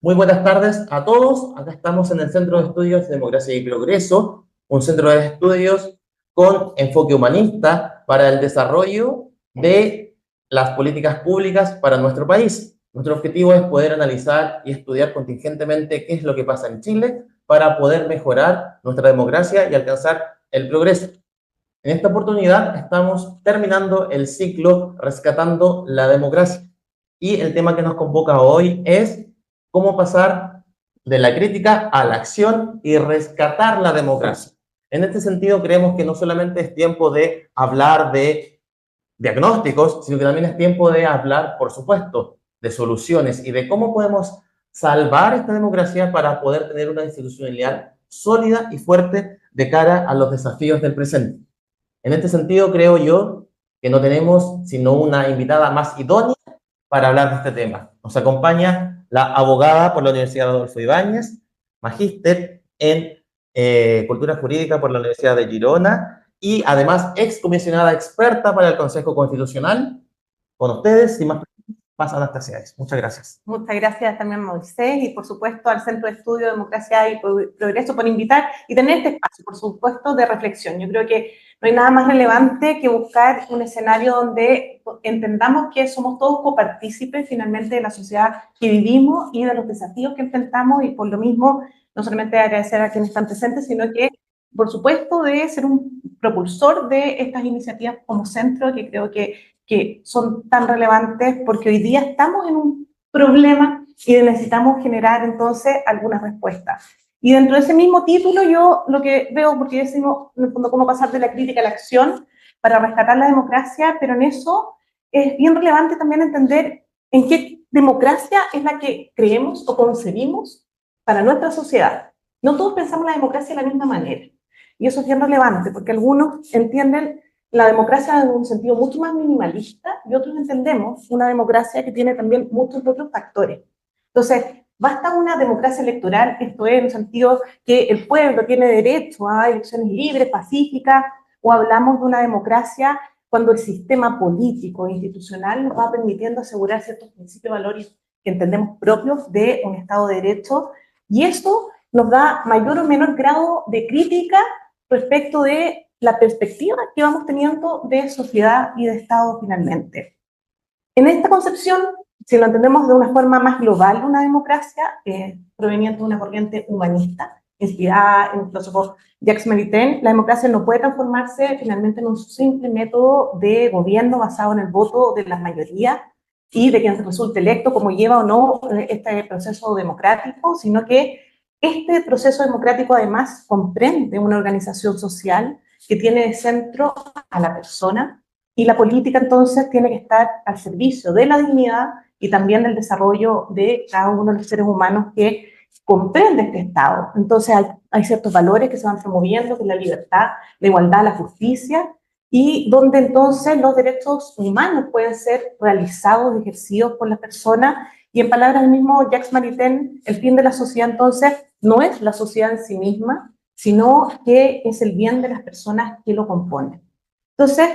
Muy buenas tardes a todos. Acá estamos en el Centro de Estudios de Democracia y Progreso, un centro de estudios con enfoque humanista para el desarrollo de las políticas públicas para nuestro país. Nuestro objetivo es poder analizar y estudiar contingentemente qué es lo que pasa en Chile para poder mejorar nuestra democracia y alcanzar el progreso. En esta oportunidad estamos terminando el ciclo Rescatando la Democracia. Y el tema que nos convoca hoy es cómo pasar de la crítica a la acción y rescatar la democracia. En este sentido, creemos que no solamente es tiempo de hablar de diagnósticos, sino que también es tiempo de hablar, por supuesto, de soluciones y de cómo podemos salvar esta democracia para poder tener una institucionalidad sólida y fuerte de cara a los desafíos del presente. En este sentido, creo yo que no tenemos sino una invitada más idónea para hablar de este tema. Nos acompaña la abogada por la Universidad Adolfo Ibáñez, magíster en Cultura Jurídica por la Universidad de Girona y además excomisionada experta para el Consejo Constitucional. Con ustedes, sin más preámbulos, Anastasia. Muchas gracias. Muchas gracias también a Moisés y por supuesto al Centro de Estudio de Democracia y Progreso por invitar y tener este espacio, por supuesto, de reflexión. Yo creo que no hay nada más relevante que buscar un escenario donde entendamos que somos todos copartícipes finalmente de la sociedad que vivimos y de los desafíos que enfrentamos, y por lo mismo no solamente agradecer a quienes están presentes, sino que por supuesto de ser un propulsor de estas iniciativas como centro, que creo que son tan relevantes porque hoy día estamos en un problema y necesitamos generar entonces algunas respuestas. Y dentro de ese mismo título yo lo que veo, porque decimos en el fondo cómo pasar de la crítica a la acción para rescatar la democracia, pero en eso es bien relevante también entender en qué democracia es la que creemos o concebimos para nuestra sociedad. No todos pensamos la democracia de la misma manera. Y eso es bien relevante, porque algunos entienden la democracia en un sentido mucho más minimalista y otros entendemos una democracia que tiene también muchos otros factores. Entonces, basta una democracia electoral, esto es en el sentido que el pueblo tiene derecho a elecciones libres, pacíficas, o hablamos de una democracia cuando el sistema político e institucional nos va permitiendo asegurar ciertos principios y valores que entendemos propios de un Estado de Derecho, y eso nos da mayor o menor grado de crítica respecto de la perspectiva que vamos teniendo de sociedad y de Estado finalmente. En esta concepción, si lo entendemos de una forma más global, una democracia proveniente de una corriente humanista, inspirada en el filósofo Jacques Maritain, la democracia no puede transformarse finalmente en un simple método de gobierno basado en el voto de la mayoría y de quien resulte electo, como lleva o no este proceso democrático, sino que este proceso democrático además comprende una organización social que tiene de centro a la persona, y la política entonces tiene que estar al servicio de la dignidad y también del desarrollo de cada uno de los seres humanos que comprende este Estado. Entonces hay ciertos valores que se van promoviendo, que es la libertad, la igualdad, la justicia, y donde entonces los derechos humanos pueden ser realizados, ejercidos por las personas. Y en palabras del mismo Jacques Maritain, el fin de la sociedad entonces no es la sociedad en sí misma, sino que es el bien de las personas que lo componen. Entonces,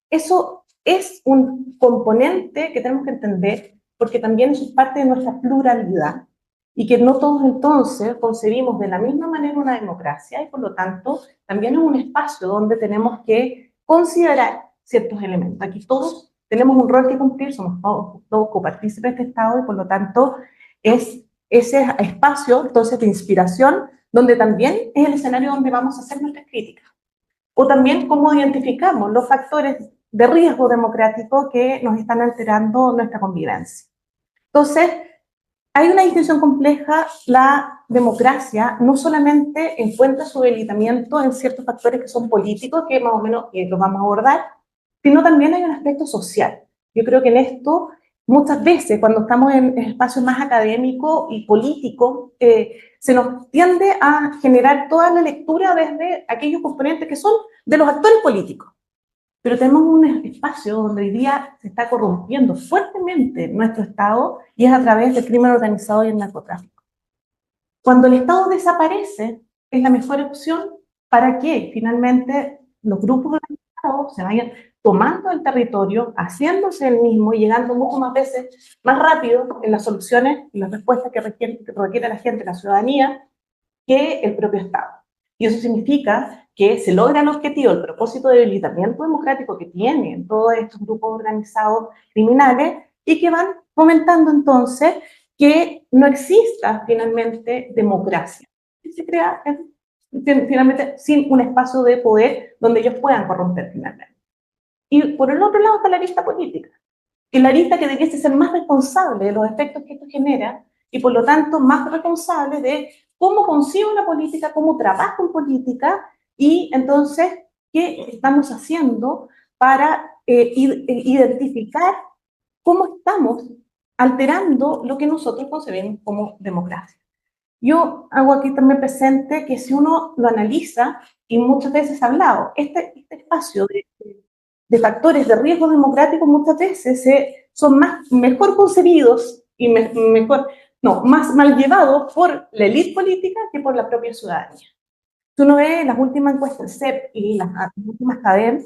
eso es un componente que tenemos que entender, porque también eso es parte de nuestra pluralidad, y que no todos entonces concebimos de la misma manera una democracia, y por lo tanto también es un espacio donde tenemos que considerar ciertos elementos. Aquí todos tenemos un rol que cumplir, somos todos copartícipes de este Estado, y por lo tanto es ese espacio entonces de inspiración donde también es el escenario donde vamos a hacer nuestras críticas. O también cómo identificamos los factores de riesgo democrático que nos están alterando nuestra convivencia. Entonces, hay una distinción compleja. La democracia no solamente encuentra su debilitamiento en ciertos factores que son políticos, que más o menos los vamos a abordar, sino también hay un aspecto social. Yo creo que en esto, muchas veces, cuando estamos en espacios más académicos y políticos, se nos tiende a generar toda la lectura desde aquellos componentes que son de los actores políticos. Pero tenemos un espacio donde hoy día se está corrompiendo fuertemente nuestro Estado, y es a través del crimen organizado y el narcotráfico. Cuando el Estado desaparece, es la mejor opción para que finalmente los grupos organizados se vayan tomando el territorio, haciéndose el mismo y llegando mucho más veces, más rápido en las soluciones y las respuestas que requiere la gente, la ciudadanía, que el propio Estado. Y eso significa que se logra el objetivo, el propósito de debilitamiento democrático que tienen todos estos grupos organizados criminales y que van fomentando entonces que no exista finalmente democracia. Y se crea finalmente sin un espacio de poder donde ellos puedan corromper finalmente. Y por el otro lado está la arista política, que es la arista que debiese ser más responsable de los efectos que esto genera y por lo tanto más responsable de cómo concibo la política, cómo trabajo en política y entonces qué estamos haciendo para identificar cómo estamos alterando lo que nosotros concebimos como democracia. Yo hago aquí también presente que si uno lo analiza, y muchas veces ha hablado, este espacio de factores de riesgo democrático muchas veces son mejor concebidos y más mal llevados por la élite política que por la propia ciudadanía. Si uno ve las últimas encuestas del CEP y las últimas CADEM,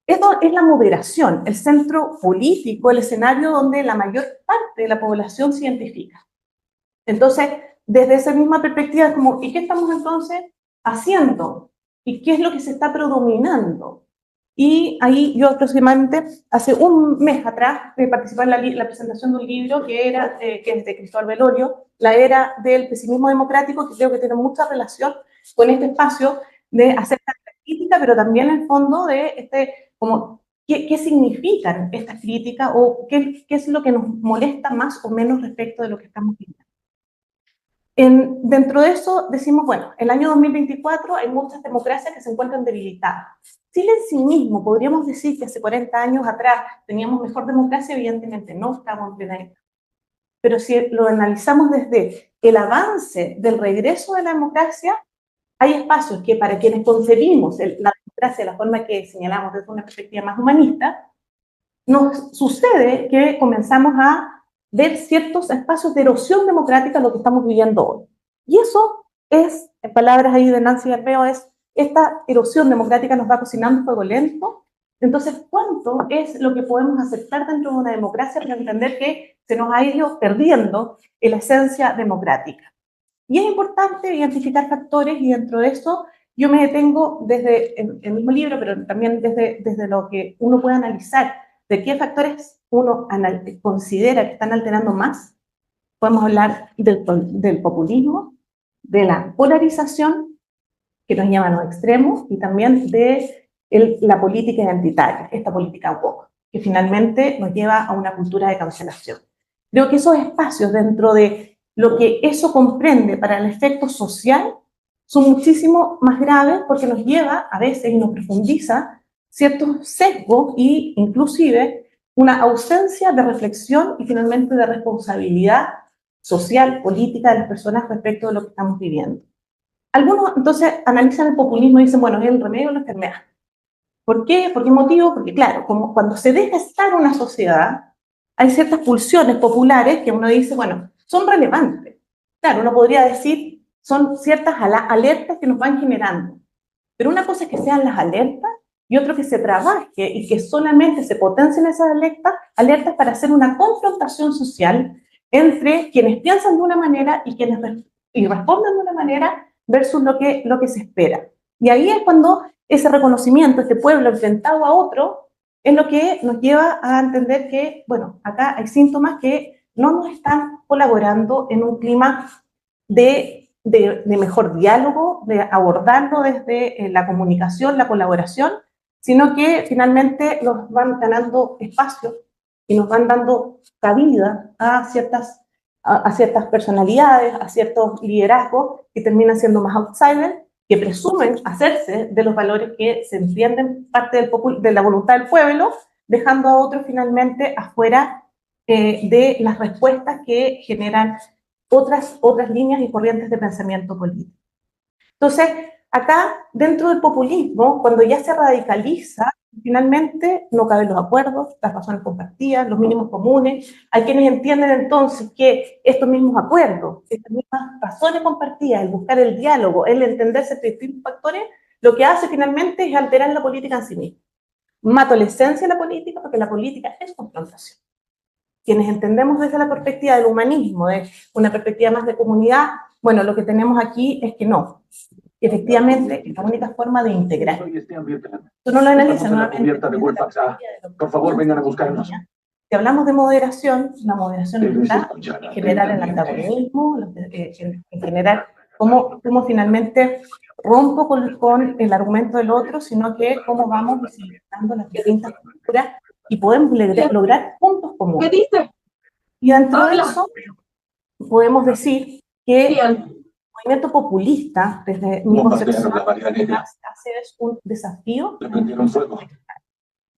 esto es la moderación, el centro político, el escenario donde la mayor parte de la población se identifica. Entonces, desde esa misma perspectiva es como, ¿y qué estamos entonces haciendo? ¿Y qué es lo que se está predominando? Y ahí yo aproximadamente, hace un mes atrás, participé en la presentación de un libro que es de Cristóbal Velorio, La era del pesimismo democrático, que creo que tiene mucha relación con este espacio de hacer la crítica, pero también en el fondo de como, ¿qué significan estas críticas o qué es lo que nos molesta más o menos respecto de lo que estamos viendo? Dentro de eso decimos, bueno, el año 2024 hay muchas democracias que se encuentran debilitadas. Chile en sí mismo, podríamos decir que hace 40 años atrás teníamos mejor democracia, evidentemente no estamos en plena época. Pero si lo analizamos desde el avance del regreso de la democracia, hay espacios que para quienes concebimos la democracia de la forma que señalamos desde una perspectiva más humanista, nos sucede que comenzamos a ver ciertos espacios de erosión democrática, lo que estamos viviendo hoy. Y eso es, en palabras ahí de Nancy Garbeo, es esta erosión democrática nos va cocinando fuego lento. Entonces, ¿cuánto es lo que podemos aceptar dentro de una democracia para entender que se nos ha ido perdiendo la esencia democrática? Y es importante identificar factores y dentro de eso yo me detengo desde el mismo libro, pero también desde lo que uno puede analizar de qué factores uno considera que están alterando más. Podemos hablar del populismo, de la polarización, que nos lleva a los extremos, y también de la política identitaria, esta política woke, que finalmente nos lleva a una cultura de cancelación. Creo que esos espacios dentro de lo que eso comprende para el efecto social son muchísimo más graves porque nos lleva a veces y nos profundiza ciertos sesgos e inclusive una ausencia de reflexión y finalmente de responsabilidad social, política de las personas respecto de lo que estamos viviendo. Algunos entonces analizan el populismo y dicen, bueno, es el remedio de la enfermedad. ¿Por qué? ¿Por qué motivo? Porque claro, como cuando se deja estar una sociedad, hay ciertas pulsiones populares que uno dice, bueno, son relevantes. Claro, uno podría decir, son ciertas alertas que nos van generando. Pero una cosa es que sean las alertas y otro que se trabaje y que solamente se potencien esas alertas para hacer una confrontación social entre quienes piensan de una manera y quienes responden de una manera versus lo que se espera. Y ahí es cuando ese reconocimiento, este pueblo enfrentado a otro, es lo que nos lleva a entender que, bueno, acá hay síntomas que no nos están colaborando en un clima de mejor diálogo, de abordarlo desde la comunicación, la colaboración, sino que finalmente nos van ganando espacio y nos van dando cabida a ciertas personalidades, a ciertos liderazgos que terminan siendo más outsiders, que presumen hacerse de los valores que se entienden parte de la voluntad del pueblo, dejando a otros finalmente afuera de las respuestas que generan otras líneas y corrientes de pensamiento político. Entonces, acá, dentro del populismo, cuando ya se radicaliza, finalmente no caben los acuerdos, las razones compartidas, los mínimos comunes. Hay quienes entienden entonces que estos mismos acuerdos, estas mismas razones compartidas, el buscar el diálogo, el entenderse entre distintos factores, lo que hace finalmente es alterar la política en sí misma. mato la esencia de la política, porque la política es confrontación. Quienes entendemos desde la perspectiva del humanismo, de una perspectiva más de comunidad, bueno, lo que tenemos aquí es que no. Efectivamente, es la única forma de integrar. Tú no lo analizas nuevamente. Por favor, vengan a buscarnos. Si hablamos de moderación, la moderación está en generar el antagonismo, en generar cómo finalmente rompo con el argumento del otro, sino que cómo vamos visibilizando las distintas culturas y podemos lograr puntos comunes. Y dentro de eso, podemos decir que el movimiento populista, desde mi concepción, hace un desafío.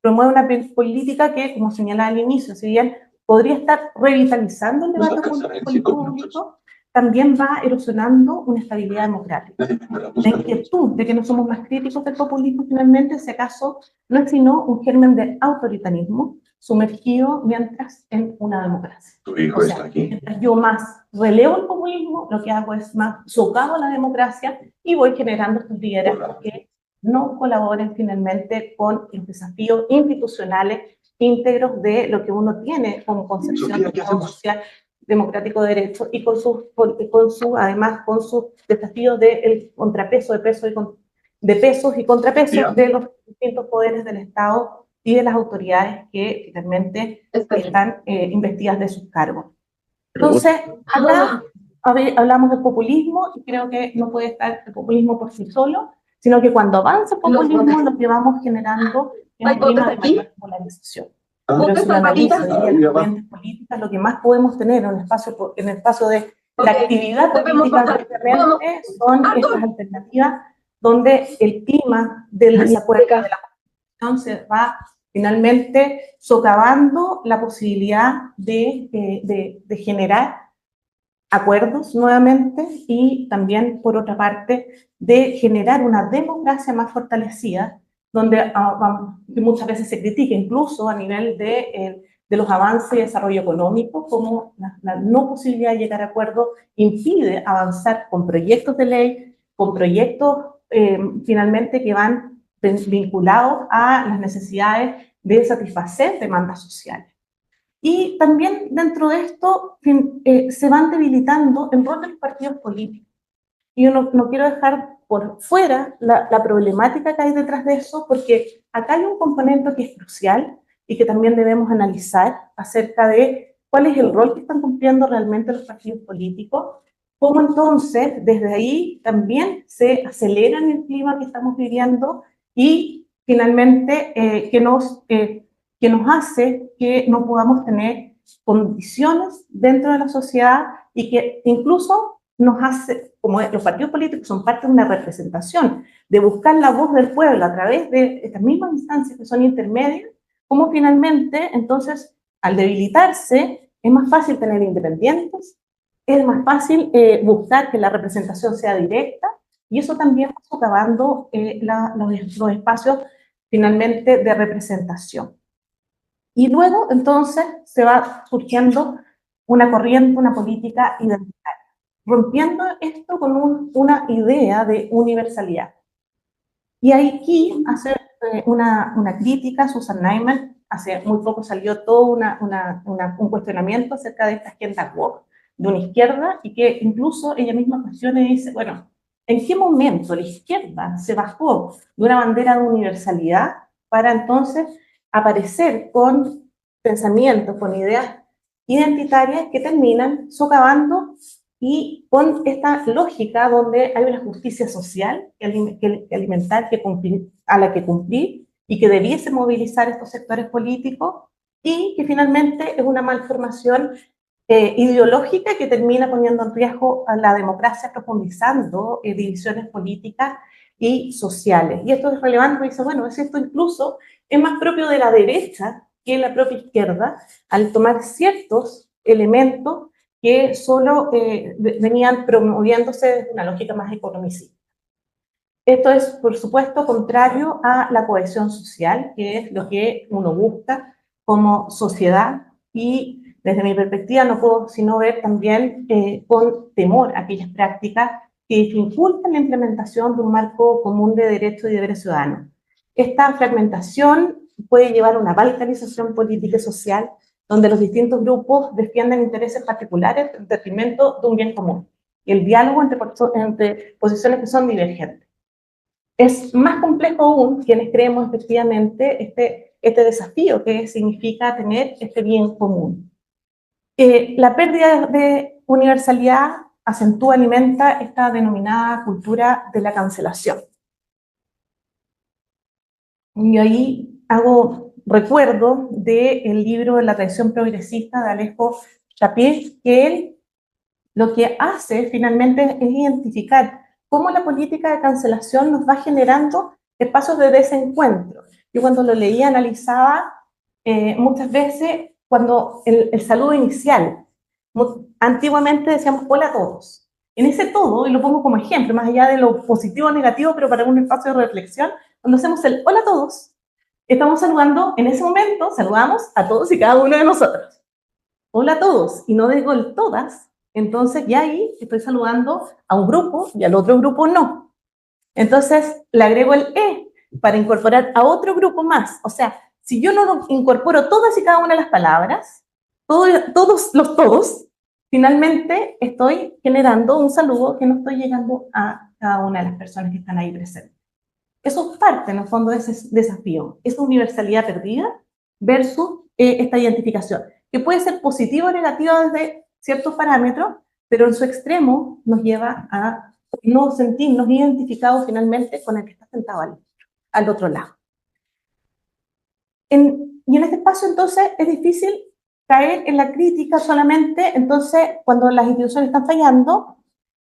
Promueve una política que, como señalaba al inicio, si bien podría estar revitalizando el debate público, también va erosionando una estabilidad democrática. La inquietud de que no somos más críticos del populismo, finalmente, si acaso, no es sino un germen de autoritarismo sumergido mientras en una democracia. Tu hijo está aquí. Mientras yo más relevo el populismo, lo que hago es más socavo la democracia y voy generando estos liderazgos que no colaboren finalmente con los desafíos institucionales íntegros de lo que uno tiene como concepción de Estado social democrático de derecho y además con sus desafíos del contrapeso de pesos y contrapesos de los distintos poderes del Estado y de las autoridades que finalmente están investidas de sus cargos. Entonces, acá hablamos del populismo y creo que no puede estar el populismo por sí solo, sino que cuando avanza el populismo lo que vamos generando es un clima de mayor polarización. Pero si lo analizo, diría, las corrientes políticas, lo que más podemos tener en el espacio de la actividad política realmente son estas alternativas donde el clima del desacuerdo de la Constitución se va finalmente socavando la posibilidad de generar acuerdos nuevamente y también, por otra parte, de generar una democracia más fortalecida, donde muchas veces se critica, incluso a nivel de los avances y desarrollo económico, como la no posibilidad de llegar a acuerdos impide avanzar con proyectos de ley, con proyectos finalmente que van vinculados a las necesidades de satisfacer demandas sociales. Y también dentro de esto se van debilitando el rol de los partidos políticos. Y yo no quiero dejar por fuera la problemática que hay detrás de eso, porque acá hay un componente que es crucial y que también debemos analizar acerca de cuál es el rol que están cumpliendo realmente los partidos políticos, cómo entonces desde ahí también se acelera el clima que estamos viviendo y finalmente que nos hace que no podamos tener condiciones dentro de la sociedad y que incluso nos hace, como los partidos políticos son parte de una representación, de buscar la voz del pueblo a través de estas mismas instancias que son intermedias, como finalmente, entonces, al debilitarse, es más fácil tener independientes, es más fácil buscar que la representación sea directa, y eso también va socavando los espacios finalmente de representación. Y luego, entonces, se va surgiendo una corriente, una política identitaria, rompiendo esto con una idea de universalidad. Y aquí hace una crítica, Susan Neiman, hace muy poco salió todo un cuestionamiento acerca de esta agenda woke de una izquierda, y que incluso ella misma cuestiona y dice, bueno, ¿en qué momento la izquierda se bajó de una bandera de universalidad para entonces aparecer con pensamientos, con ideas identitarias que terminan socavando y con esta lógica donde hay una justicia social que alimentar, a la que cumplir y que debiese movilizar estos sectores políticos, y que finalmente es una malformación ideológica que termina poniendo en riesgo a la democracia, profundizando divisiones políticas y sociales. Y esto es relevante, dice, bueno, esto incluso es más propio de la derecha que la propia izquierda, al tomar ciertos elementos que solo venían promoviéndose desde una lógica más economicista. Esto es, por supuesto, contrario a la cohesión social, que es lo que uno busca como sociedad, y desde mi perspectiva no puedo sino ver también con temor aquellas prácticas que dificultan la implementación de un marco común de derechos y deberes ciudadanos. Esta fragmentación puede llevar a una balcanización política y social, donde los distintos grupos defienden intereses particulares en detrimento de un bien común, y el diálogo entre posiciones que son divergentes. Es más complejo aún quienes creemos efectivamente este desafío que significa tener este bien común. La pérdida de universalidad acentúa, alimenta esta denominada cultura de la cancelación. Y ahí hago recuerdo del libro de la tradición progresista de Alejo Chapier, que él lo que hace finalmente es identificar cómo la política de cancelación nos va generando espacios de desencuentro. Yo cuando lo leía analizaba muchas veces cuando el saludo inicial, antiguamente decíamos hola a todos. En ese todo, y lo pongo como ejemplo, más allá de lo positivo o negativo, pero para un espacio de reflexión, cuando hacemos el hola a todos, estamos saludando, en ese momento saludamos a todos y cada uno de nosotros. Hola a todos, y no digo el todas, entonces ya ahí estoy saludando a un grupo y al otro grupo no. Entonces le agrego el para incorporar a otro grupo más. O sea, si yo no incorporo todas y cada una de las palabras, todos los todos, finalmente estoy generando un saludo que no estoy llegando a cada una de las personas que están ahí presentes. Eso es parte, en el fondo, de ese desafío, esa universalidad perdida versus esta identificación, que puede ser positiva o negativa desde ciertos parámetros, pero en su extremo nos lleva a no sentirnos identificados finalmente con el que está sentado al otro lado. Y en este espacio, entonces, es difícil caer en la crítica solamente, entonces, cuando las instituciones están fallando,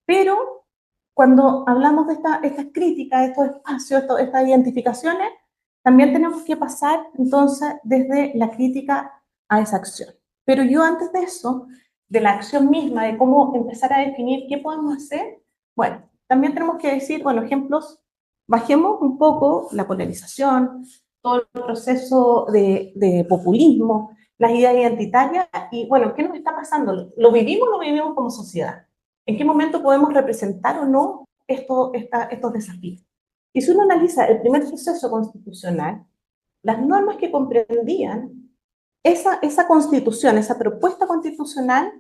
pero cuando hablamos de estas críticas, de estos espacios, estas identificaciones, también tenemos que pasar, entonces, desde la crítica a esa acción. Pero yo antes de eso, de la acción misma, de cómo empezar a definir qué podemos hacer, bueno, también tenemos que decir, bueno, ejemplos, bajemos un poco la polarización, todo el proceso de populismo, las ideas identitarias, y bueno, ¿qué nos está pasando? ¿Lo vivimos como sociedad? ¿En qué momento podemos representar o no estos desafíos? Y si uno analiza el primer proceso constitucional, las normas que comprendían esa constitución, esa propuesta constitucional,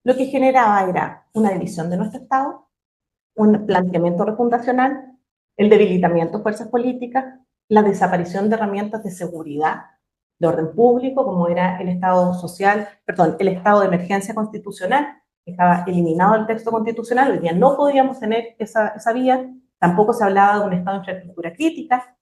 lo que generaba era una división de nuestro Estado, un planteamiento refundacional, el debilitamiento de fuerzas políticas, la desaparición de herramientas de seguridad, de orden público, como era el estado social, perdón, el estado de emergencia constitucional, que estaba eliminado del texto constitucional. Hoy día no podíamos tener esa vía, tampoco se hablaba de un estado de infraestructura crítica,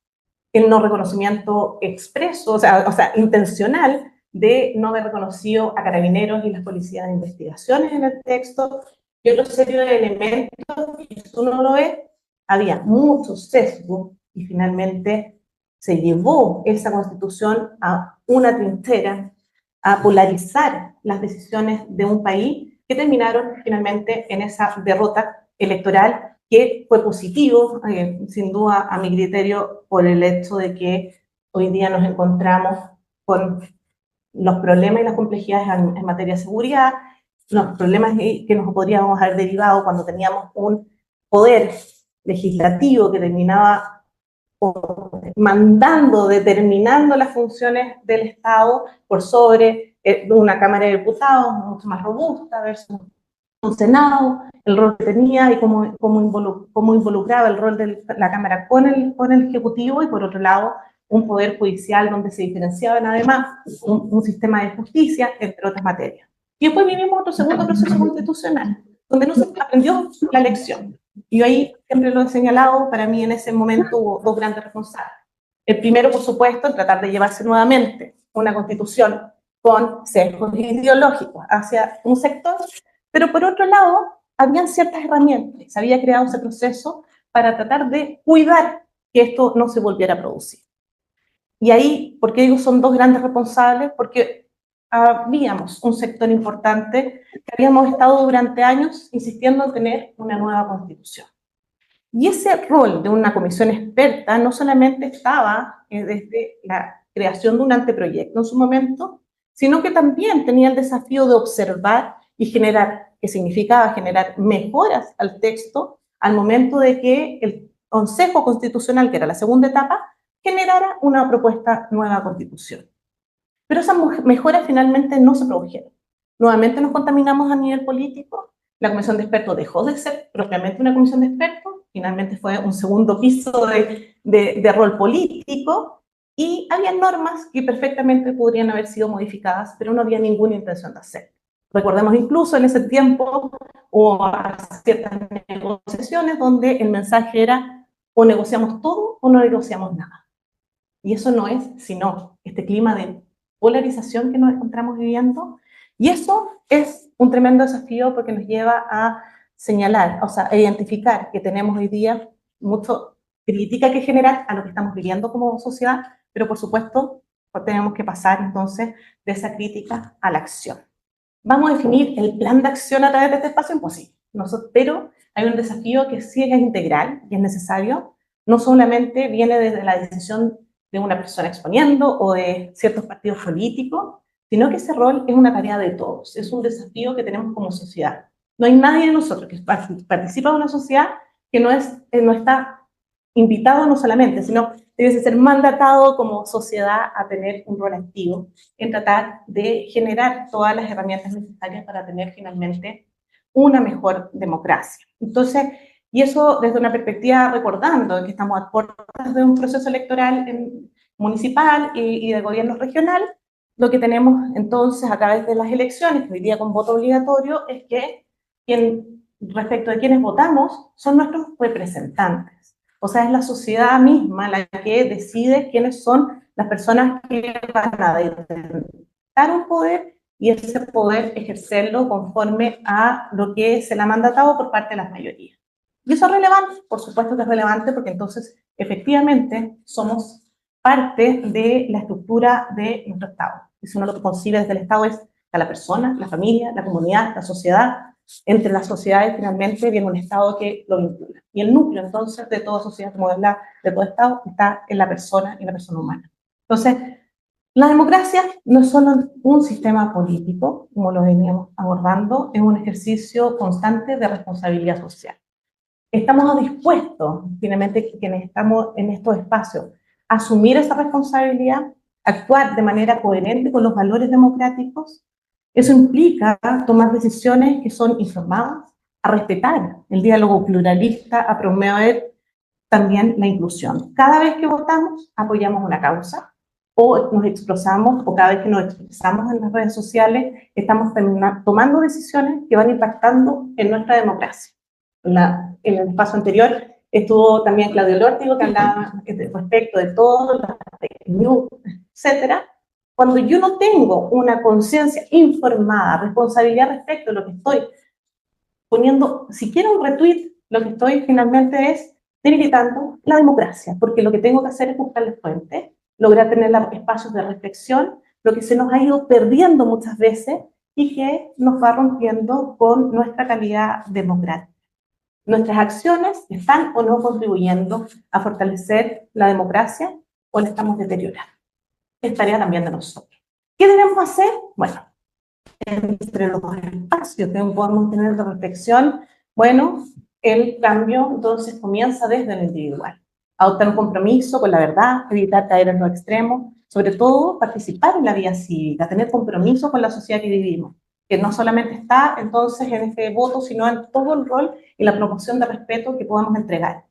el no reconocimiento expreso, o sea, intencional, de no haber reconocido a carabineros y las policías de investigaciones en el texto, y otro serie de elementos, y eso uno lo ve, había mucho sesgo, y finalmente se llevó esa constitución a una trinchera, a polarizar las decisiones de un país, que terminaron finalmente en esa derrota electoral, que fue positivo, sin duda, a mi criterio, por el hecho de que hoy día nos encontramos con los problemas y las complejidades en materia de seguridad, los problemas que nos podríamos haber derivado cuando teníamos un poder legislativo que terminaba determinando las funciones del Estado por sobre una Cámara de Diputados mucho más robusta versus un Senado, el rol que tenía y cómo involucraba el rol de la Cámara con el Ejecutivo, y por otro lado un poder judicial donde se diferenciaban además un sistema de justicia, entre otras materias. Y después vivimos otro segundo proceso constitucional, donde no se aprendió la lección. Y yo ahí siempre lo he señalado, para mí en ese momento hubo dos grandes responsables. El primero, por supuesto, en tratar de llevarse nuevamente una constitución con sesgos ideológicos hacia un sector, pero por otro lado, habían ciertas herramientas, se había creado ese proceso para tratar de cuidar que esto no se volviera a producir. Y ahí, ¿por qué digo son dos grandes responsables? Porque habíamos un sector importante que habíamos estado durante años insistiendo en tener una nueva constitución. Y ese rol de una comisión experta no solamente estaba desde la creación de un anteproyecto en su momento, sino que también tenía el desafío de observar y generar, que significaba generar mejoras al texto al momento de que el Consejo Constitucional, que era la segunda etapa, generara una propuesta nueva constitución. Pero esas mejoras finalmente no se produjeron. Nuevamente nos contaminamos a nivel político. La comisión de expertos dejó de ser propiamente una comisión de expertos, finalmente fue un segundo piso de rol político, y había normas que perfectamente podrían haber sido modificadas, pero no había ninguna intención de hacerlo. Recordemos incluso en ese tiempo hubo ciertas negociaciones donde el mensaje era o negociamos todo o no negociamos nada. Y eso no es sino este clima de polarización que nos encontramos viviendo, y eso es un tremendo desafío porque nos lleva a señalar, o sea, a identificar que tenemos hoy día mucho crítica que generar a lo que estamos viviendo como sociedad, pero por supuesto tenemos que pasar entonces de esa crítica a la acción. ¿Vamos a definir el plan de acción a través de este espacio? Imposible. Pero hay un desafío que sí es integral y es necesario. No solamente viene desde la decisión de una persona exponiendo o de ciertos partidos políticos, sino que ese rol es una tarea de todos. Es un desafío que tenemos como sociedad. No hay nadie de nosotros que participa de una sociedad que no está invitado no solamente, sino debe ser mandatado como sociedad a tener un rol activo en tratar de generar todas las herramientas necesarias para tener finalmente una mejor democracia. Entonces, y eso desde una perspectiva recordando que estamos a puertas de un proceso electoral municipal y de gobierno regional, lo que tenemos entonces a través de las elecciones, que hoy día con voto obligatorio, es que respecto de quienes votamos son nuestros representantes. O sea, es la sociedad misma la que decide quiénes son las personas que van a detentar un poder y ese poder ejercerlo conforme a lo que se le ha mandatado por parte de las mayorías. ¿Y eso es relevante? Por supuesto que es relevante porque entonces efectivamente somos parte de la estructura de nuestro Estado. Y si uno lo que concibe desde el Estado es a la persona, la familia, la comunidad, la sociedad. Entre las sociedades finalmente viene un Estado que lo vincula. Y el núcleo entonces de toda sociedad moderna, de todo Estado, está en la persona y la persona humana. Entonces, la democracia no es solo un sistema político, como lo veníamos abordando, es un ejercicio constante de responsabilidad social. Estamos dispuestos, finalmente, quienes estamos en estos espacios, a asumir esa responsabilidad, actuar de manera coherente con los valores democráticos. Eso implica tomar decisiones que son informadas, a respetar el diálogo pluralista, a promover también la inclusión. Cada vez que votamos, apoyamos una causa, o nos expresamos, o cada vez que nos expresamos en las redes sociales, estamos tomando decisiones que van impactando en nuestra democracia. En el espacio anterior estuvo también Claudio Lórtigo, que hablaba respecto de todo, las fake news, etcétera. Cuando yo no tengo una conciencia informada, responsabilidad respecto de lo que estoy poniendo, si quiero un retweet, lo que estoy finalmente es debilitando la democracia, porque lo que tengo que hacer es buscarle fuentes, lograr tener espacios de reflexión, lo que se nos ha ido perdiendo muchas veces y que nos va rompiendo con nuestra calidad democrática. Nuestras acciones están o no contribuyendo a fortalecer la democracia o la estamos deteriorando. Es tarea también de nosotros. ¿Qué debemos hacer? Bueno, entre los espacios que podemos tener de reflexión, bueno, el cambio entonces comienza desde lo individual. Adoptar un compromiso con la verdad, evitar caer en los extremos, sobre todo participar en la vida cívica, tener compromiso con la sociedad que vivimos, que no solamente está entonces en este voto, sino en todo el rol y la promoción de respeto que podamos entregar.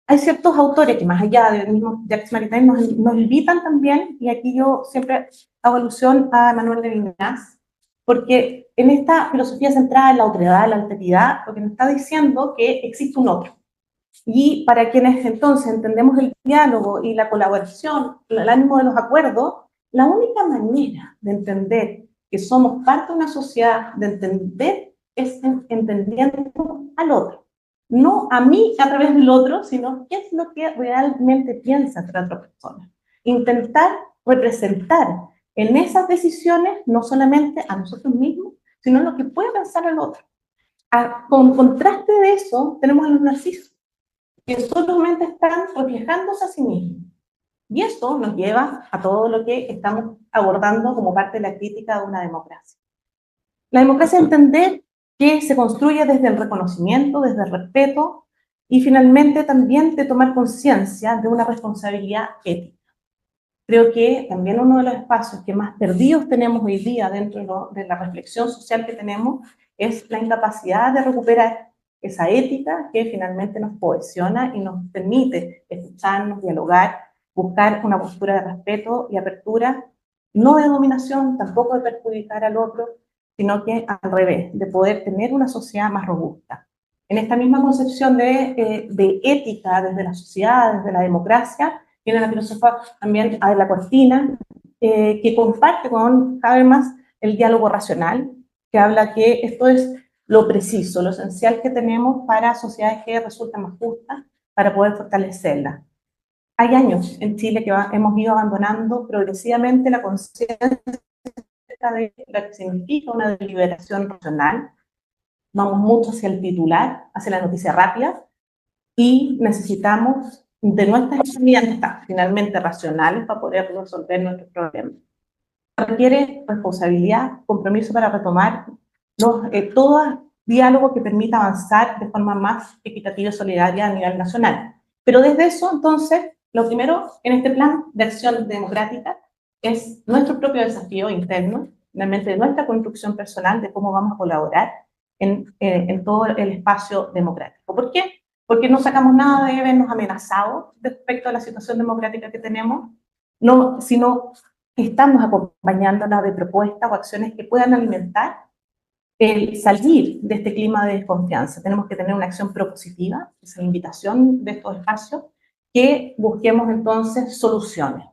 Hay ciertos autores que más allá del mismo Jacques Maritain nos invitan también, y aquí yo siempre hago alusión a Emmanuel Levinas, porque en esta filosofía centrada en la otredad, la alteridad, lo que nos está diciendo que existe un otro. Y para quienes entonces entendemos el diálogo y la colaboración, el ánimo de los acuerdos, la única manera de entender que somos parte de una sociedad, de entender, es entendiendo al otro. No a mí a través del otro, sino qué es lo que realmente piensa la otra persona. Intentar representar en esas decisiones no solamente a nosotros mismos, sino lo que puede pensar el otro. Con contraste de eso, tenemos a los narcisos, que solamente están reflejándose a sí mismos. Y eso nos lleva a todo lo que estamos abordando como parte de la crítica de una democracia. La democracia es entender que se construye desde el reconocimiento, desde el respeto, y finalmente también de tomar conciencia de una responsabilidad ética. Creo que también uno de los espacios que más perdidos tenemos hoy día dentro de la reflexión social que tenemos es la incapacidad de recuperar esa ética que finalmente nos cohesiona y nos permite escucharnos, dialogar, buscar una postura de respeto y apertura, no de dominación, tampoco de perjudicar al otro, sino que al revés, de poder tener una sociedad más robusta. En esta misma concepción de ética desde la sociedad, desde la democracia, tiene la filósofa también Adela Cortina, que comparte con cada vez más el diálogo racional, que habla que esto es lo preciso, lo esencial que tenemos para sociedades que resultan más justas, para poder fortalecerlas. Hay años en Chile que hemos ido abandonando progresivamente la conciencia de lo que significa una deliberación racional. Vamos mucho hacia el titular, hacia la noticia rápida, y necesitamos de nuestras herramientas finalmente racionales para poder resolver nuestros problemas. Requiere responsabilidad, compromiso para retomar todo diálogo que permita avanzar de forma más equitativa y solidaria a nivel nacional. Pero desde eso, entonces, lo primero en este plan de acción democrática es nuestro propio desafío interno, realmente de nuestra construcción personal, de cómo vamos a colaborar en todo el espacio democrático. ¿Por qué? Porque no sacamos nada de vernos amenazados respecto a la situación democrática que tenemos, no, sino que estamos acompañándola de propuestas o acciones que puedan alimentar el salir de este clima de desconfianza. Tenemos que tener una acción propositiva, esa es la invitación de estos espacios, que busquemos entonces soluciones.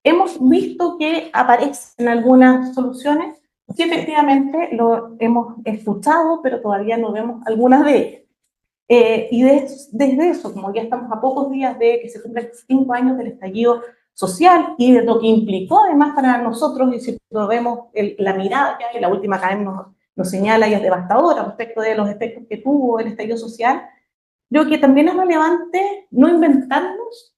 Hemos visto que aparecen algunas soluciones, que efectivamente lo hemos escuchado, pero todavía no vemos algunas de ellas. Y desde eso, como ya estamos a pocos días de que se cumplen 5 años del estallido social y de lo que implicó además para nosotros, y si lo vemos, la mirada que hay, la última cadena nos señala y es devastadora respecto de los efectos que tuvo el estallido social, creo que también es relevante no inventarnos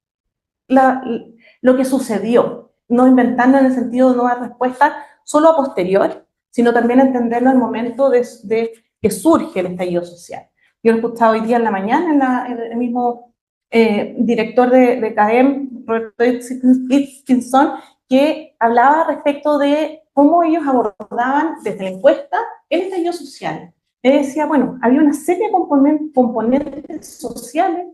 lo que sucedió, no inventarnos en el sentido de no dar respuesta solo a posteriori, sino también entenderlo en el momento de que surge el estallido social. Yo lo he escuchado hoy día en la mañana, el mismo director de CADEM, Roberto Itkinson, que hablaba respecto de cómo ellos abordaban desde la encuesta el estallido social. Él decía, bueno, había una serie de componentes sociales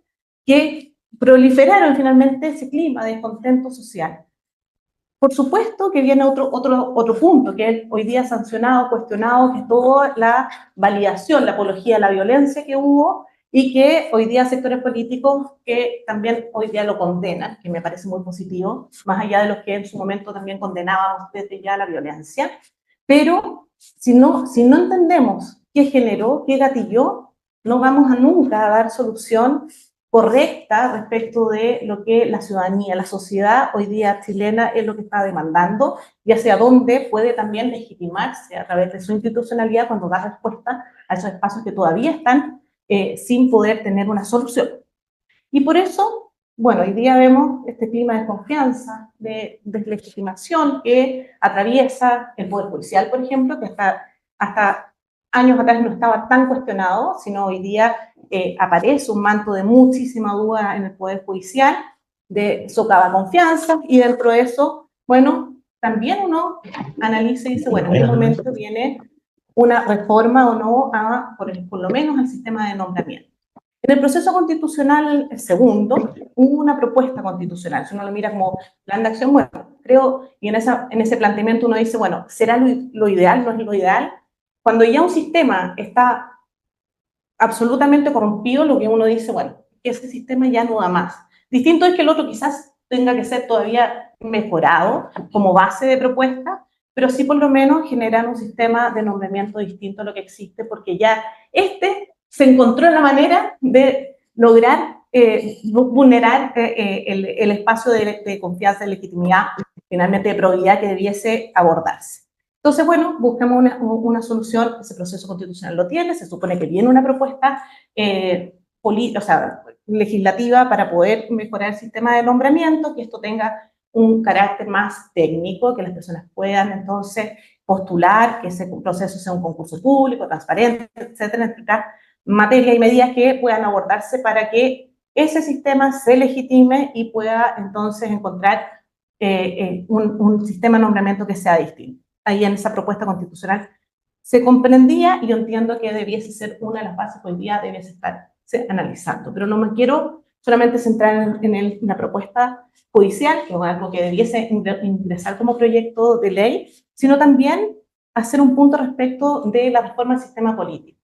que proliferaron finalmente ese clima de descontento social. Por supuesto que viene otro punto, que es hoy día sancionado, cuestionado, que es toda la validación, la apología de la violencia que hubo y que hoy día sectores políticos que también hoy día lo condenan, que me parece muy positivo, más allá de los que en su momento también condenábamos desde ya la violencia. Pero si no entendemos qué generó, qué gatilló, no vamos a nunca a dar solución correcta respecto de lo que la ciudadanía, la sociedad hoy día chilena es lo que está demandando y hacia dónde puede también legitimarse a través de su institucionalidad cuando da respuesta a esos espacios que todavía están sin poder tener una solución. Y por eso, bueno, hoy día vemos este clima de desconfianza, de deslegitimación que atraviesa el Poder Judicial, por ejemplo, que hasta años atrás no estaba tan cuestionado, sino hoy día aparece un manto de muchísima duda en el Poder Judicial, de socava confianza, y dentro de eso, bueno, también uno analiza y dice, bueno, ¿en qué momento viene una reforma o no por lo menos al sistema de nombramiento? En el proceso constitucional, el segundo, hubo una propuesta constitucional. Si uno lo mira como plan de acción, bueno, creo, y en ese planteamiento uno dice, bueno, ¿será lo ideal? ¿No es lo ideal? Cuando ya un sistema está absolutamente corrompido, lo que uno dice, bueno, que ese sistema ya no da más. Distinto es que el otro quizás tenga que ser todavía mejorado como base de propuesta, pero sí por lo menos generar un sistema de nombramiento distinto a lo que existe, porque ya se encontró la manera de lograr vulnerar el espacio de confianza, de legitimidad, finalmente de probidad que debiese abordarse. Entonces, bueno, buscamos una solución, ese proceso constitucional lo tiene, se supone que viene una propuesta legislativa para poder mejorar el sistema de nombramiento, que esto tenga un carácter más técnico, que las personas puedan entonces postular, que ese proceso sea un concurso público, transparente, etcétera, etcétera, materias y medidas que puedan abordarse para que ese sistema se legitime y pueda entonces encontrar un sistema de nombramiento que sea distinto. Ahí en esa propuesta constitucional se comprendía y yo entiendo que debiese ser una de las bases que hoy día debiese estarse analizando, pero no me quiero solamente centrar en la propuesta judicial, que es algo que debiese ingresar como proyecto de ley, sino también hacer un punto respecto de la reforma del sistema político.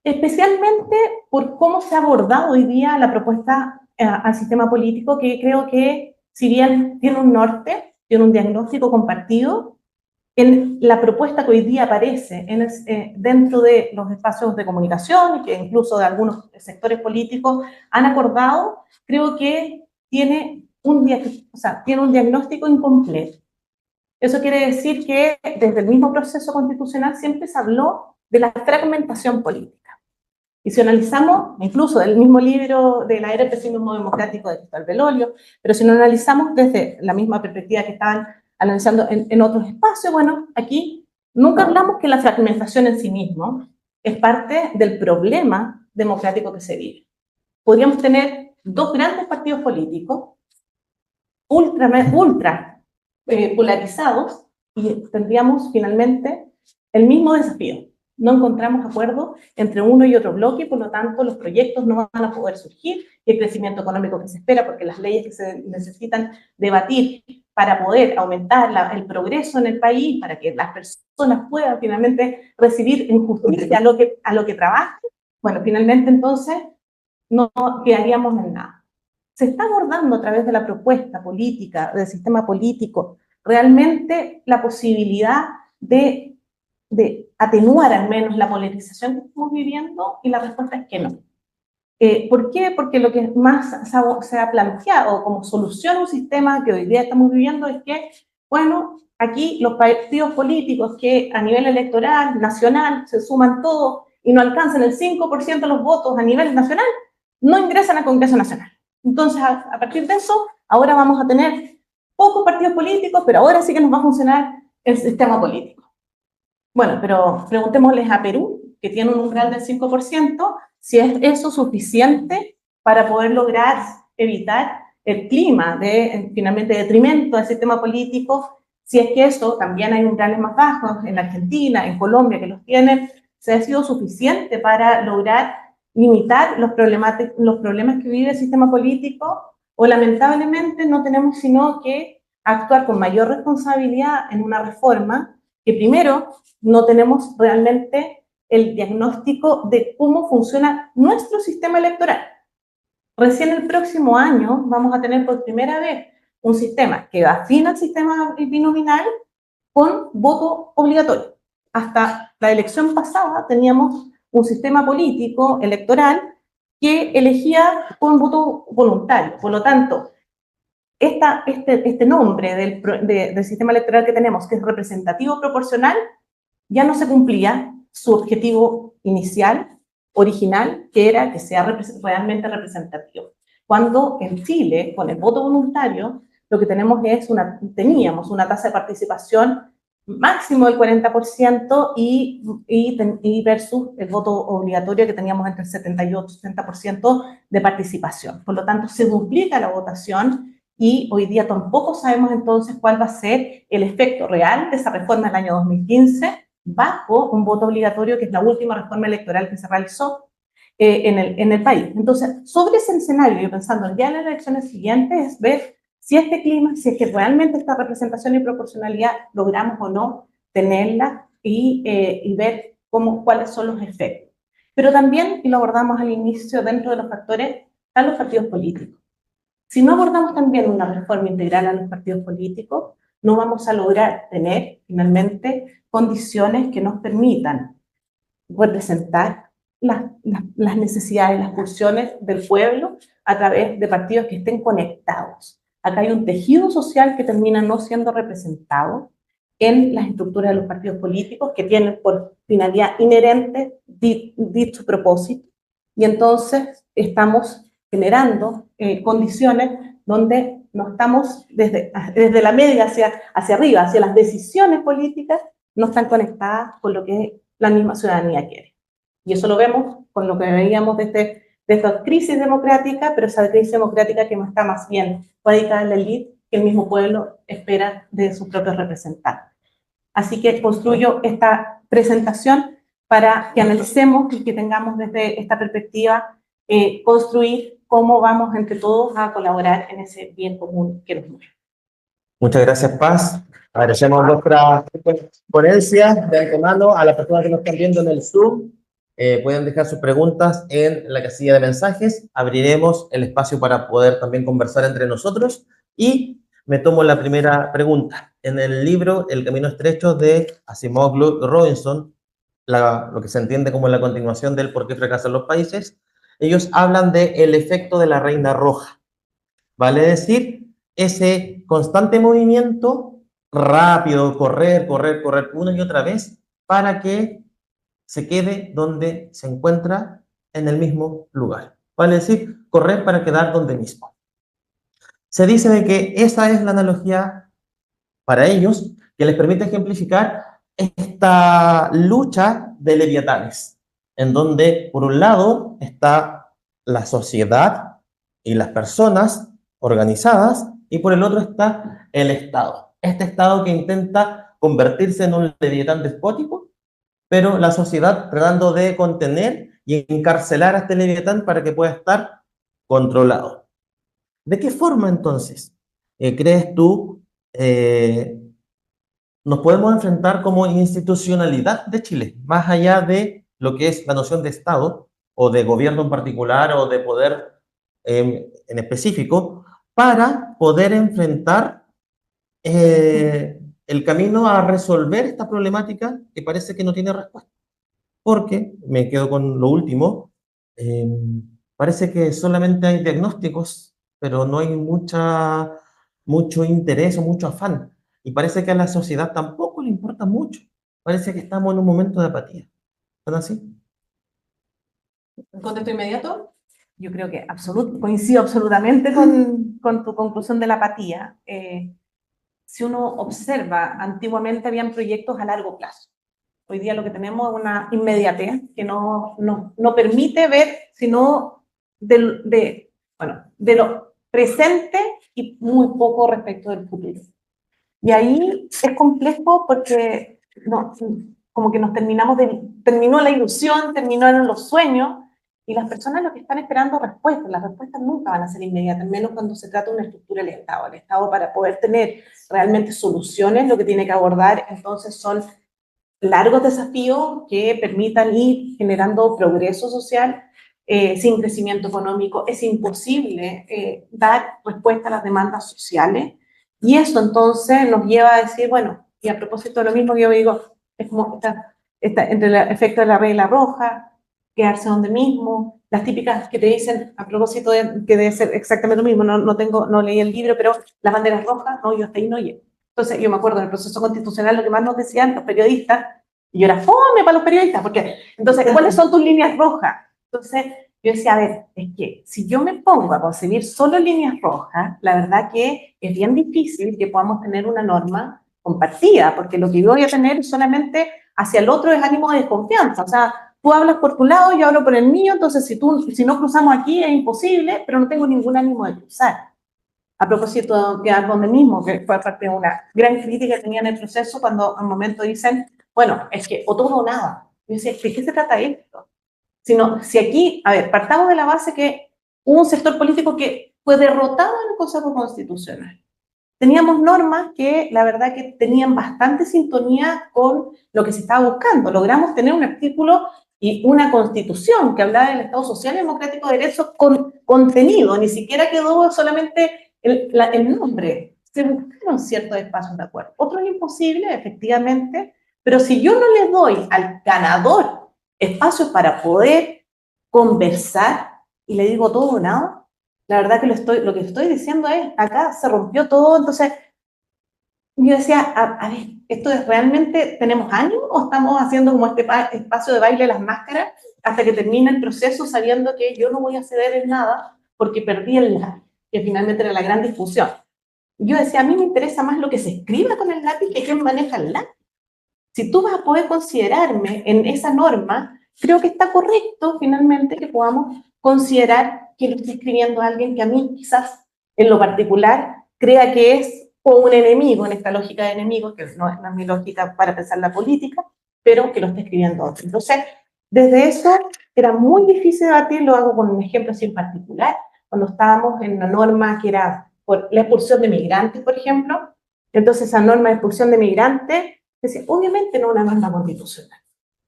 Especialmente por cómo se ha abordado hoy día la propuesta al sistema político, que creo que, si bien tiene un norte, tiene un diagnóstico compartido, en la propuesta que hoy día aparece dentro de los espacios de comunicación y que incluso de algunos sectores políticos han acordado, creo que tiene tiene un diagnóstico incompleto. Eso quiere decir que desde el mismo proceso constitucional siempre se habló de la fragmentación política. Y si analizamos, incluso del mismo libro de la era del pesimismo democrático de Cristóbal Belolio, pero si lo analizamos desde la misma perspectiva que estaban analizando en otros espacios, bueno, aquí nunca hablamos que la fragmentación en sí mismo es parte del problema democrático que se vive. Podríamos tener dos grandes partidos políticos ultra polarizados y tendríamos finalmente el mismo desafío. No encontramos acuerdo entre uno y otro bloque, por lo tanto los proyectos no van a poder surgir y el crecimiento económico que se espera, porque las leyes que se necesitan debatir para poder aumentar el progreso en el país, para que las personas puedan finalmente recibir en justicia a lo que trabajan, bueno, finalmente entonces no quedaríamos en nada. Se está abordando a través de la propuesta política, del sistema político, realmente la posibilidad de atenuar al menos la polarización que estamos viviendo, y la respuesta es que no. ¿Por qué? Porque lo que más se ha planteado como solución a un sistema que hoy día estamos viviendo es que, bueno, aquí los partidos políticos que a nivel electoral, nacional, se suman todos y no alcanzan el 5% de los votos a nivel nacional, no ingresan al Congreso Nacional. Entonces, a partir de eso, ahora vamos a tener pocos partidos políticos, pero ahora sí que nos va a funcionar el sistema político. Bueno, pero preguntémosles a Perú, que tiene un umbral del 5%, si es eso suficiente para poder lograr evitar el clima de, finalmente, detrimento del sistema político, si es que eso, también hay umbrales más bajos en Argentina, en Colombia, que los tienen, si ha sido suficiente para lograr limitar los problemas que vive el sistema político, o lamentablemente no tenemos sino que actuar con mayor responsabilidad en una reforma que, primero, no tenemos realmente el diagnóstico de cómo funciona nuestro sistema electoral. Recién el próximo año vamos a tener por primera vez un sistema que afina el sistema binominal con voto obligatorio. Hasta la elección pasada teníamos un sistema político electoral que elegía con voto voluntario. Por lo tanto, este nombre del sistema electoral que tenemos, que es representativo proporcional, ya no se cumplía su objetivo inicial, original, que era que sea realmente representativo. Cuando en Chile, con el voto voluntario, lo que teníamos una tasa de participación máximo del 40% y versus el voto obligatorio que teníamos entre el 78 y 70% de participación. Por lo tanto, se duplica la votación y hoy día tampoco sabemos entonces cuál va a ser el efecto real de esa reforma del año 2015 bajo un voto obligatorio, que es la última reforma electoral que se realizó en el país. Entonces, sobre ese escenario, yo pensando ya en las elecciones siguientes, es ver si este clima, si es que realmente esta representación y proporcionalidad logramos o no tenerla y ver cuáles son los efectos. Pero también, y lo abordamos al inicio, dentro de los factores, están los partidos políticos. Si no abordamos también una reforma integral a los partidos políticos, no vamos a lograr tener finalmente condiciones que nos permitan representar las necesidades, las pulsiones del pueblo a través de partidos que estén conectados. Acá hay un tejido social que termina no siendo representado en las estructuras de los partidos políticos, que tienen por finalidad inherente dicho propósito, y entonces estamos generando condiciones donde no estamos desde la media hacia arriba, hacia las decisiones políticas, no están conectadas con lo que la misma ciudadanía quiere. Y eso lo vemos con lo que veíamos de esta crisis democrática, pero esa crisis democrática que no está más bien radicada en la élite que el mismo pueblo espera de sus propios representantes. Así que construyo esta presentación para que analicemos y que tengamos desde esta perspectiva construir cómo vamos entre todos a colaborar en ese bien común que nos mueve. Muchas gracias, Paz. Agradecemos nuestra ponencia de antemano a las personas que nos están viendo en el Zoom. Pueden dejar sus preguntas en la casilla de mensajes. Abriremos el espacio para poder también conversar entre nosotros. Y me tomo la primera pregunta. En el libro El Camino Estrecho de Asimov Robinson, lo que se entiende como la continuación del Por qué fracasan los países, ellos hablan del efecto de la reina roja. Vale decir, ese constante movimiento rápido, correr una y otra vez para que se quede donde se encuentra en el mismo lugar. Vale decir, correr para quedar donde mismo. Se dice de que esa es la analogía para ellos que les permite ejemplificar esta lucha de leviatanes, en donde por un lado está la sociedad y las personas organizadas, y por el otro está el Estado. Este Estado que intenta convertirse en un leviatán despótico, pero la sociedad tratando de contener y encarcelar a este leviatán para que pueda estar controlado. ¿De qué forma entonces crees tú nos podemos enfrentar como institucionalidad de Chile, más allá de lo que es la noción de Estado o de gobierno en particular o de poder en específico, para poder enfrentar el camino a resolver esta problemática que parece que no tiene respuesta? Porque, me quedo con lo último, parece que solamente hay diagnósticos, pero no hay mucho interés o mucho afán. Y parece que a la sociedad tampoco le importa mucho. Parece que estamos en un momento de apatía. ¿Están así? ¿Contesto inmediato? Yo creo que coincido absolutamente con tu conclusión de la apatía. Si uno observa, antiguamente habían proyectos a largo plazo. Hoy día lo que tenemos es una inmediatez que no permite ver sino de lo presente y muy poco respecto del futuro. Y ahí es complejo porque como que terminó la ilusión, terminaron los sueños, y las personas lo que están esperando respuestas. Las respuestas nunca van a ser inmediatas, menos cuando se trata de una estructura del Estado. El Estado, para poder tener realmente soluciones, lo que tiene que abordar entonces son largos desafíos que permitan ir generando progreso social. Sin crecimiento económico es imposible dar respuesta a las demandas sociales, y eso entonces nos lleva a decir, bueno, y a propósito de lo mismo que yo digo, es como entre el efecto de la regla roja, quedarse donde mismo, las típicas que te dicen, a propósito de que debe ser exactamente lo mismo, no leí el libro, pero las banderas rojas, no, yo hasta ahí no llego. Entonces, yo me acuerdo del proceso constitucional, lo que más nos decían los periodistas, y yo era fome para los periodistas, porque, entonces, ¿cuáles son tus líneas rojas? Entonces, yo decía, a ver, es que si yo me pongo a concebir solo líneas rojas, la verdad que es bien difícil que podamos tener una norma compartida, porque lo que yo voy a tener solamente hacia el otro es ánimo de desconfianza. O sea, tú hablas por tu lado, yo hablo por el mío, entonces si no cruzamos aquí es imposible, pero no tengo ningún ánimo de cruzar. A propósito de donde mismo, que fue parte de una gran crítica que tenía en el proceso, cuando al momento dicen, bueno, es que o todo o nada. Yo decía, ¿de qué se trata esto? Si aquí, a ver, partamos de la base que hubo un sector político que fue derrotado en el Consejo Constitucional. Teníamos normas que la verdad que tenían bastante sintonía con lo que se estaba buscando. Logramos tener un artículo y una constitución que hablaba del Estado Social y Democrático de Derecho con contenido, ni siquiera quedó solamente el nombre. Se buscaron ciertos espacios de acuerdo. Otros imposibles, efectivamente, pero si yo no le doy al ganador espacios para poder conversar y le digo todo o nada, la verdad que lo que estoy diciendo es, acá se rompió todo. Entonces yo decía, a ver, ¿esto es realmente, tenemos ánimo o estamos haciendo como este espacio de baile de las máscaras hasta que termine el proceso sabiendo que yo no voy a ceder en nada porque perdí el lápiz, que finalmente era la gran discusión? Yo decía, a mí me interesa más lo que se escriba con el lápiz que quién maneja el lápiz. Si tú vas a poder considerarme en esa norma, creo que está correcto finalmente que podamos considerar que lo está escribiendo alguien que a mí quizás en lo particular crea que es o un enemigo en esta lógica de enemigos, que no es mi lógica para pensar la política, pero que lo está escribiendo otro. Entonces, desde eso era muy difícil debatir, lo hago con un ejemplo así en particular, cuando estábamos en una norma que era por la expulsión de migrantes, por ejemplo. Entonces esa norma de expulsión de migrantes, decía, obviamente no es una norma constitucional,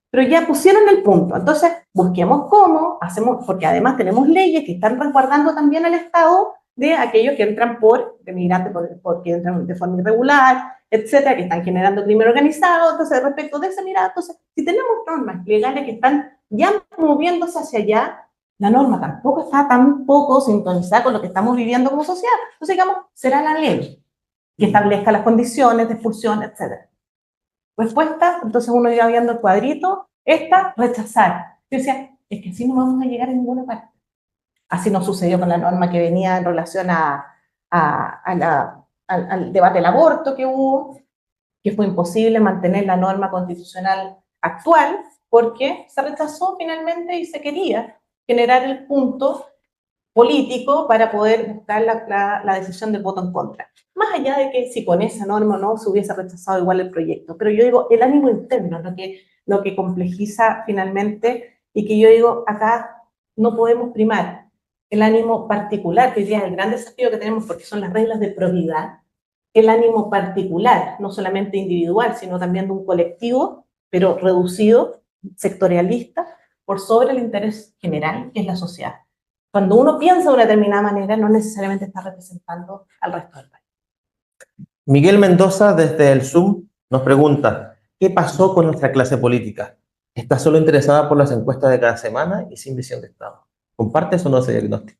pero ya pusieron el punto. Entonces busquemos cómo hacemos, porque además tenemos leyes que están resguardando también al Estado de aquellos que entran de migrantes, porque entran de forma irregular, etcétera, que están generando crimen organizado. Entonces, respecto de esa mirada, entonces, si tenemos normas legales que están ya moviéndose hacia allá, la norma tampoco está tan poco sintonizada con lo que estamos viviendo como sociedad. Entonces, digamos, será la ley que establezca las condiciones de expulsión, etcétera. Respuesta, entonces uno iba viendo el cuadrito, esta, rechazar. Yo decía, es que así no vamos a llegar a ninguna parte. Así nos sucedió con la norma que venía en relación al debate del aborto que hubo, que fue imposible mantener la norma constitucional actual porque se rechazó finalmente y se quería generar el punto político para poder buscar la decisión del voto en contra. Más allá de que si con esa norma no se hubiese rechazado igual el proyecto, pero yo digo, el ánimo interno es lo que complejiza finalmente, y que yo digo, acá no podemos primar el ánimo particular, que hoy día es el gran desafío que tenemos porque son las reglas de probidad, el ánimo particular, no solamente individual, sino también de un colectivo, pero reducido, sectorialista, por sobre el interés general, que es la sociedad. Cuando uno piensa de una determinada manera, no necesariamente está representando al resto del país. Miguel Mendoza, desde el Zoom, nos pregunta, ¿qué pasó con nuestra clase política? ¿Está solo interesada por las encuestas de cada semana y sin visión de Estado? ¿Compartes o no ese diagnóstico?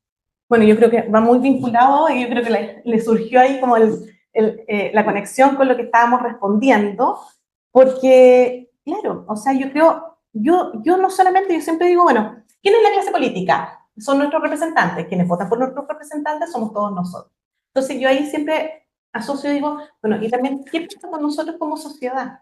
Bueno, yo creo que va muy vinculado y yo creo que le surgió ahí como la conexión con lo que estábamos respondiendo, porque, claro, o sea, yo creo, yo no solamente, yo siempre digo, bueno, ¿quién es la clase política? Son nuestros representantes. Quienes votan por nuestros representantes somos todos nosotros. Entonces yo ahí siempre asocio y digo, bueno, y también, ¿qué pasa con nosotros como sociedad?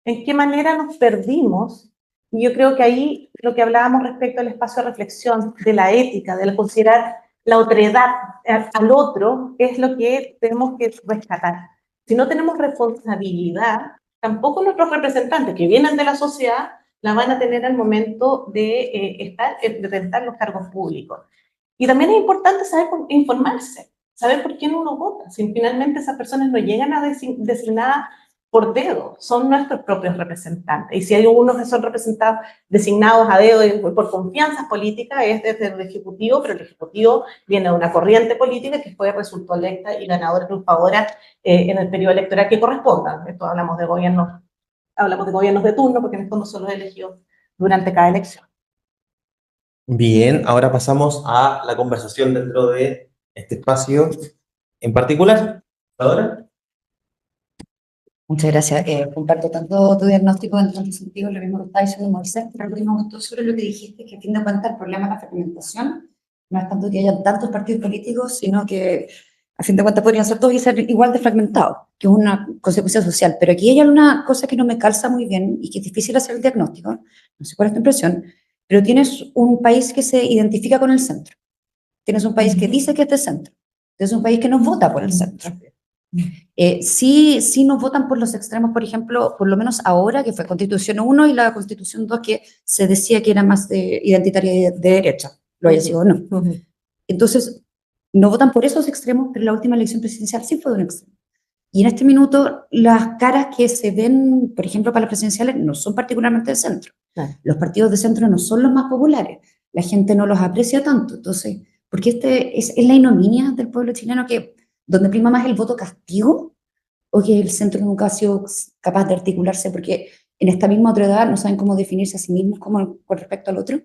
¿En qué manera nos perdimos? Y yo creo que ahí lo que hablábamos respecto al espacio de reflexión, de la ética, de considerar la otredad al otro, es lo que tenemos que rescatar. Si no tenemos responsabilidad, tampoco nuestros representantes que vienen de la sociedad la van a tener al momento de rentar los cargos públicos. Y también es importante saber informarse, saber por quién uno vota. Si finalmente esas personas no llegan a designadas por dedo, son nuestros propios representantes. Y si hay unos que son representados, designados a dedo y por confianzas políticas, es desde el Ejecutivo, pero el Ejecutivo viene de una corriente política que fue, resultó electa y ganadora triunfadora en el periodo electoral que corresponda. Esto hablamos de gobiernos de turno, porque en el fondo son los elegidos durante cada elección. Bien, ahora pasamos a la conversación dentro de este espacio en particular. ¿Ahora? Muchas gracias. Comparto tanto tu diagnóstico en tanto sentido, lo mismo que está diciendo Moisés, pero lo que me gustó sobre lo que dijiste, que a fin de cuentas el problema de la fragmentación no es tanto que haya tantos partidos políticos, sino que a fin de cuentas podrían ser todos y ser igual de fragmentados, que es una consecuencia social. Pero aquí hay una cosa que no me calza muy bien y que es difícil hacer el diagnóstico, no sé cuál es tu impresión, pero tienes un país que se identifica con el centro, tienes un país que dice que es de centro, tienes un país que no vota por el centro. Sí nos votan por los extremos, por ejemplo, por lo menos ahora, que fue Constitución 1 y la Constitución 2, que se decía que era más identitaria de derecha, lo haya sido o no. Entonces, no votan por esos extremos, pero la última elección presidencial sí fue de un extremo. Y en este minuto, las caras que se ven, por ejemplo, para las presidenciales, no son particularmente de centro. Claro. Los partidos de centro no son los más populares. La gente no los aprecia tanto. Entonces, porque es la ignominia del pueblo chileno que donde prima más el voto castigo o que el centro nunca ha sido capaz de articularse porque en esta misma otredad no saben cómo definirse a sí mismos como con respecto al otro.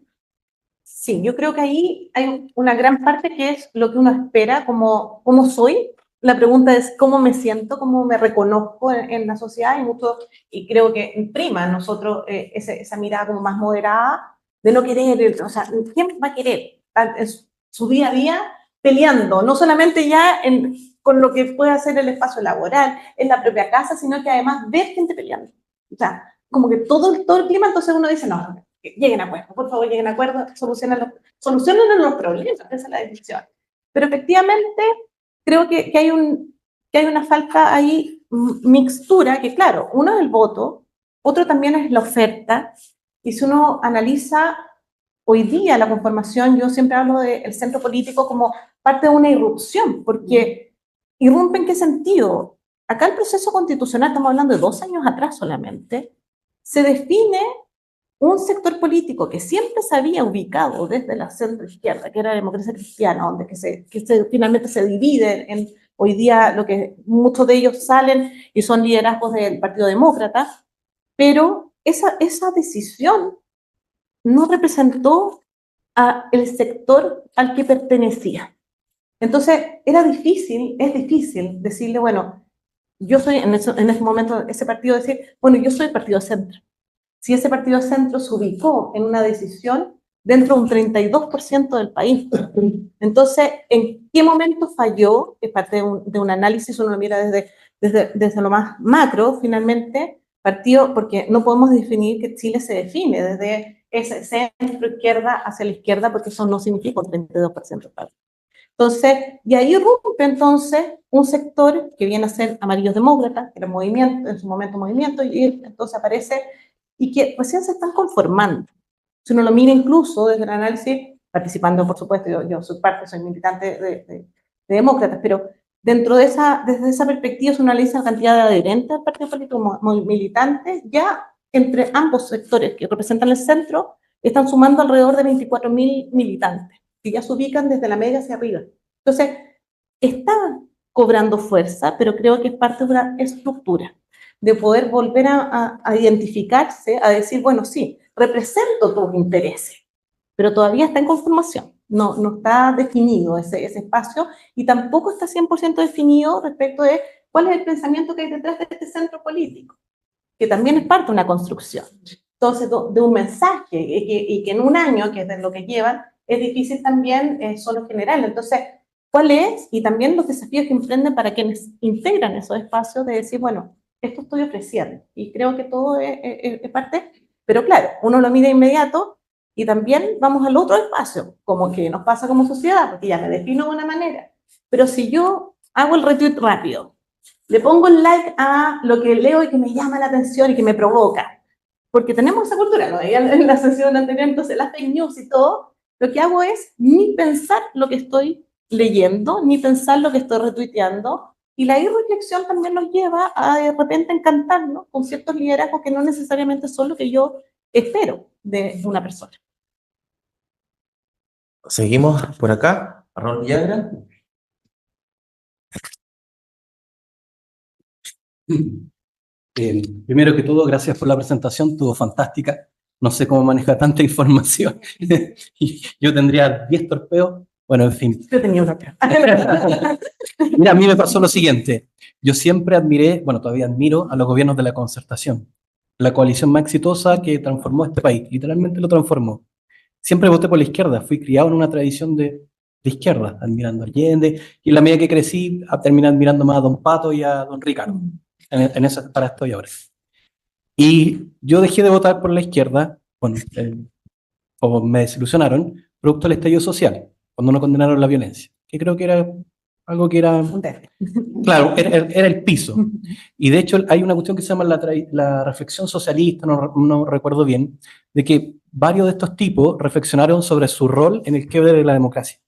Sí, yo creo que ahí hay una gran parte que es lo que uno espera, como soy. La pregunta es cómo me siento, cómo me reconozco en la sociedad, y creo que prima en nosotros esa mirada como más moderada de no querer, o sea, ¿quién va a querer en su día a día peleando? No solamente ya con lo que puede hacer el espacio laboral, en la propia casa, sino que además ver gente peleando. O sea, como que todo el clima, entonces uno dice, no, lleguen a acuerdo, por favor, lleguen a acuerdo, solucionen los problemas, esa es la decisión. Pero efectivamente, creo que hay que hay una falta ahí, mixtura, que claro, uno es el voto, otro también es la oferta, y si uno analiza hoy día la conformación, yo siempre hablo del centro político como parte de una irrupción, porque ¿irrumpe en qué sentido? Acá el proceso constitucional, estamos hablando de 2 años atrás solamente, se define un sector político que siempre se había ubicado desde la centro izquierda, que era la democracia cristiana, donde finalmente se divide en hoy día lo que muchos de ellos salen y son liderazgos del Partido Demócrata, pero esa decisión no representó al sector al que pertenecía. Entonces, es difícil decirle, bueno, yo soy en ese momento, ese partido decir, bueno, yo soy el partido centro. Si ese partido centro se ubicó en una decisión dentro de un 32% del país. Entonces, ¿en qué momento falló? Es parte de un análisis, uno lo mira desde lo más macro, finalmente, partido, porque no podemos definir que Chile se define desde ese centro izquierda hacia la izquierda, porque eso no significa un 32% del país. Entonces, y ahí rompe entonces un sector que viene a ser amarillos demócratas, que era movimiento, en su momento movimiento, y entonces aparece, y que recién se están conformando. Si uno lo mira incluso desde el análisis, participando, por supuesto, yo soy militante de demócratas, pero desde esa perspectiva, si uno analiza la cantidad de adherentes al partido político, militantes, ya entre ambos sectores que representan el centro, están sumando alrededor de 24.000 militantes, que ya se ubican desde la media hacia arriba. Entonces, está cobrando fuerza, pero creo que es parte de una estructura, de poder volver a identificarse, a decir, bueno, sí, represento tus intereses, pero todavía está en conformación, no está definido ese espacio, y tampoco está 100% definido respecto de cuál es el pensamiento que hay detrás de este centro político, que también es parte de una construcción. Entonces, de un mensaje, y que en un año, que es de lo que llevan, es difícil también solo generarlo. Entonces, ¿cuál es? Y también los desafíos que emprenden para quienes integran esos espacios, de decir, bueno, esto estoy ofreciendo. Y creo que todo es parte, pero claro, uno lo mide inmediato, y también vamos al otro espacio, como que nos pasa como sociedad, porque ya me defino de una manera. Pero si yo hago el retweet rápido, le pongo el like a lo que leo y que me llama la atención y que me provoca, porque tenemos esa cultura, ¿no? En la sesión anterior, entonces las fake news y todo, lo que hago es ni pensar lo que estoy leyendo, ni pensar lo que estoy retuiteando, y la irreflexión también nos lleva a de repente encantarnos con ciertos liderazgos que no necesariamente son lo que yo espero de una persona. Seguimos por acá, Arnold Villagra. Primero que todo, gracias por la presentación, estuvo fantástica. No sé cómo maneja tanta información. Yo tendría 10 torpeos. Bueno, en fin. Yo tenía una cara. Mira, a mí me pasó lo siguiente. Yo siempre admiré, bueno, todavía admiro a los gobiernos de la concertación. La coalición más exitosa que transformó este país, literalmente lo transformó. Siempre voté por la izquierda, fui criado en una tradición de izquierda, admirando a Allende, y en la medida que crecí, terminé admirando más a don Pato y a don Ricardo. En eso para estoy ahora. Y yo dejé de votar por la izquierda, bueno, o me desilusionaron, producto del estallido social, cuando no condenaron la violencia, que creo que era algo que era... Claro, era el piso. Y de hecho hay una cuestión que se llama la reflexión socialista, no recuerdo bien, de que varios de estos tipos reflexionaron sobre su rol en el quiebre de la democracia.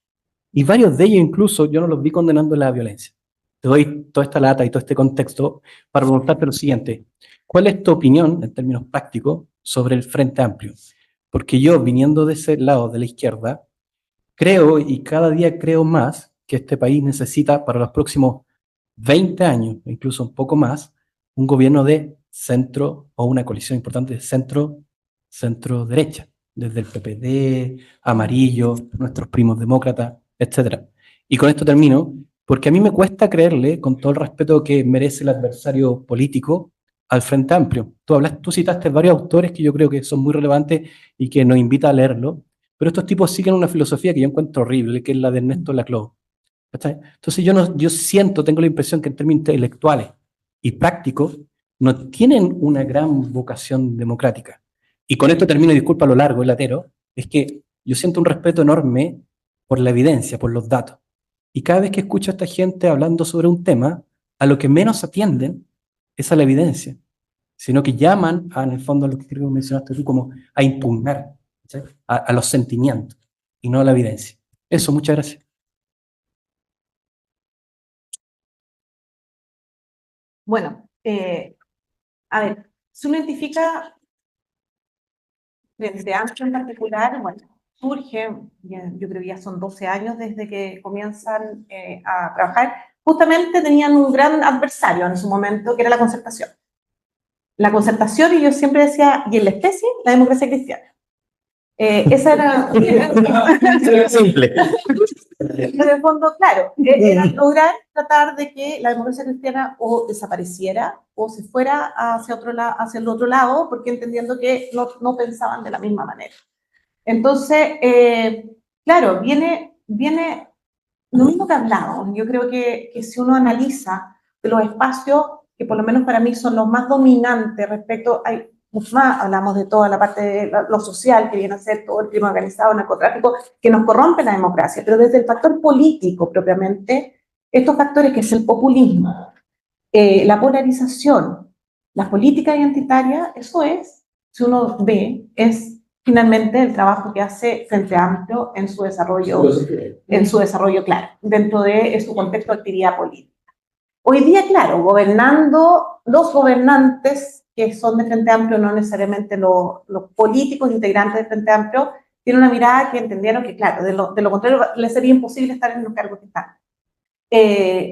Y varios de ellos incluso yo no los vi condenando la violencia. Te doy toda esta lata y todo este contexto para preguntarte lo siguiente. ¿Cuál es tu opinión, en términos prácticos, sobre el Frente Amplio? Porque yo, viniendo de ese lado de la izquierda, creo, y cada día creo más, que este país necesita para los próximos 20 años, incluso un poco más, un gobierno de centro, o una coalición importante de centro-derecha, desde el PPD, Amarillo, nuestros primos demócratas, etc. Y con esto termino, porque a mí me cuesta creerle, con todo el respeto que merece el adversario político, al Frente Amplio. Tú citaste varios autores que yo creo que son muy relevantes y que nos invita a leerlo, pero estos tipos siguen una filosofía que yo encuentro horrible, que es la de Ernesto Laclau. Entonces yo siento, tengo la impresión que en términos intelectuales y prácticos no tienen una gran vocación democrática. Y con esto termino, y disculpa lo largo, el latero, es que yo siento un respeto enorme por la evidencia, por los datos. Y cada vez que escucho a esta gente hablando sobre un tema, a lo que menos atienden es a la evidencia, sino que llaman, en el fondo, lo que creo que mencionaste tú, como a impugnar, ¿sí? A los sentimientos y no a la evidencia. Eso, muchas gracias. Bueno, a ver, si uno identifica Frente Amplio en particular, bueno, surge, yo creo que ya son 12 años desde que comienzan a trabajar, justamente tenían un gran adversario en su momento, que era la concertación. La concertación, y yo siempre decía, y en la especie, la democracia cristiana. Esa era... Simple. En el fondo, claro, era lograr tratar de que la democracia cristiana o desapareciera o se fuera hacia el otro lado, porque entendiendo que no pensaban de la misma manera. Entonces, claro, viene lo mismo que hablamos. Yo creo que si uno analiza los espacios que por lo menos para mí son los más dominantes respecto, hay mucho más, hablamos de toda la parte de lo social que viene a ser todo el crimen organizado, el narcotráfico, que nos corrompe la democracia, pero desde el factor político propiamente, estos factores que es el populismo, la polarización, las políticas identitarias, eso es, si uno ve, es finalmente el trabajo que hace Frente Amplio en su desarrollo claro, dentro de su contexto de actividad política. Hoy día, claro, gobernando, los gobernantes que son de Frente Amplio, no necesariamente los políticos integrantes de Frente Amplio, tienen una mirada que entendieron que, claro, de lo contrario, les sería imposible estar en los cargos que están.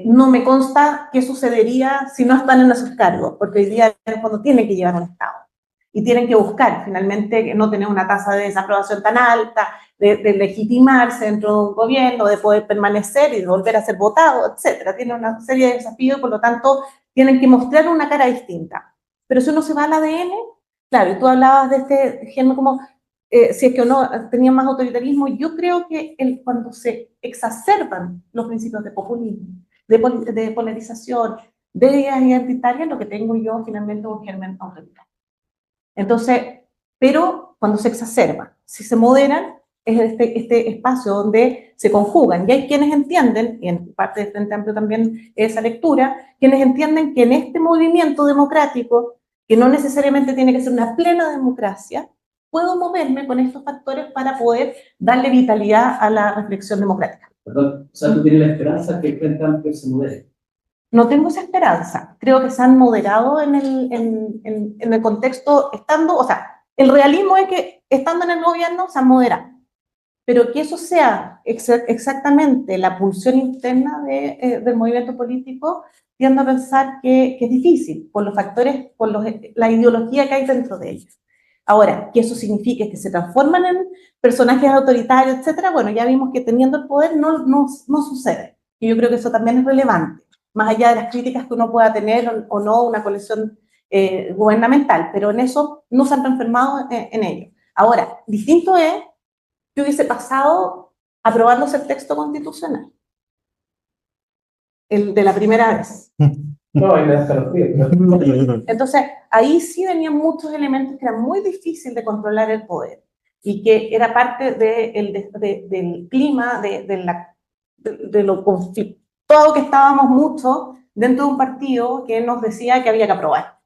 No me consta qué sucedería si no están en esos cargos, porque hoy día es cuando tienen que llevar un Estado. Y tienen que buscar, finalmente, no tener una tasa de desaprobación tan alta, de legitimarse dentro de un gobierno, de poder permanecer y de volver a ser votado, etc. Tienen una serie de desafíos y, por lo tanto, tienen que mostrar una cara distinta. Pero si uno se va al ADN, claro, y tú hablabas de este género como, si es que o no tenía más autoritarismo, yo creo que cuando se exacerban los principios de populismo, de polarización, de ideas identitarias, lo que tengo yo finalmente es un germen autoritario. Entonces, pero cuando se exacerba, si se moderan, es este espacio donde se conjugan. Y hay quienes entienden, y en parte de Frente Amplio también esa lectura, quienes entienden que en este movimiento democrático, que no necesariamente tiene que ser una plena democracia, puedo moverme con estos factores para poder darle vitalidad a la reflexión democrática. Perdón, o sea, ¿tú tienes la esperanza que el Frente Amplio se modere? No tengo esa esperanza. Creo que se han moderado en el contexto, estando, o sea, el realismo es que estando en el gobierno se han moderado. Pero que eso sea exactamente la pulsión interna del movimiento político, tiendo a pensar que es difícil, por los factores, por la ideología que hay dentro de ellos. Ahora, que eso signifique que se transforman en personajes autoritarios, etcétera, bueno, ya vimos que teniendo el poder no sucede. Y yo creo que eso también es relevante, más allá de las críticas que uno pueda tener o no una coalición gubernamental, pero en eso no se han transformado en ello. Ahora, distinto es que hubiese pasado aprobándose el texto constitucional, el de la primera vez. No, ahí me deja los pies. Entonces, ahí sí venían muchos elementos que eran muy difíciles de controlar el poder y que era parte del clima, de lo conflictuado que estábamos mucho dentro de un partido que nos decía que había que aprobar.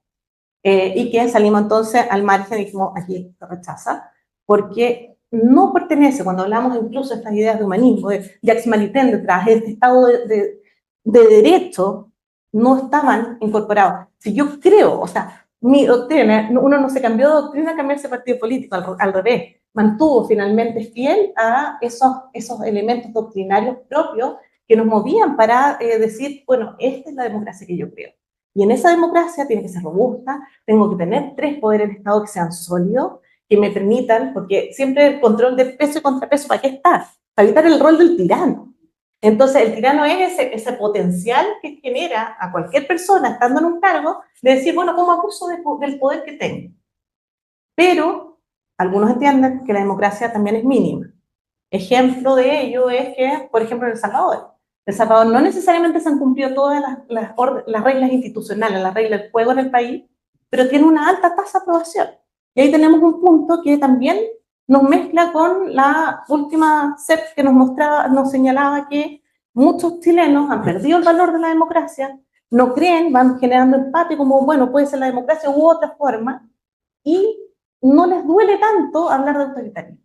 Y que salimos entonces al margen y dijimos, aquí se rechaza, porque no pertenece, cuando hablamos incluso de estas ideas de humanismo, de Jacques Maritain detrás, de este Estado de derecho, no estaban incorporados. Si yo creo, o sea, mi doctrina, uno no se cambió de doctrina a cambiarse de partido político, al revés, mantuvo finalmente fiel a esos elementos doctrinarios propios que nos movían para decir, bueno, esta es la democracia que yo creo. Y en esa democracia tiene que ser robusta, tengo que tener 3 poderes del Estado que sean sólidos, que me permitan, porque siempre el control de peso y contrapeso, ¿para qué está? Para evitar el rol del tirano. Entonces, el tirano es ese potencial que genera a cualquier persona estando en un cargo de decir, bueno, ¿cómo abuso del poder que tengo? Pero algunos entienden que la democracia también es mínima. Ejemplo de ello es que, por ejemplo, en El Salvador. En El Salvador no necesariamente se han cumplido todas las reglas institucionales, las reglas del juego en el país, pero tiene una alta tasa de aprobación. Y ahí tenemos un punto que también nos mezcla con la última CEP que nos señalaba que muchos chilenos han perdido el valor de la democracia no creen, van generando empate como, bueno, puede ser la democracia u otra forma, y no les duele tanto hablar de autoritarismo.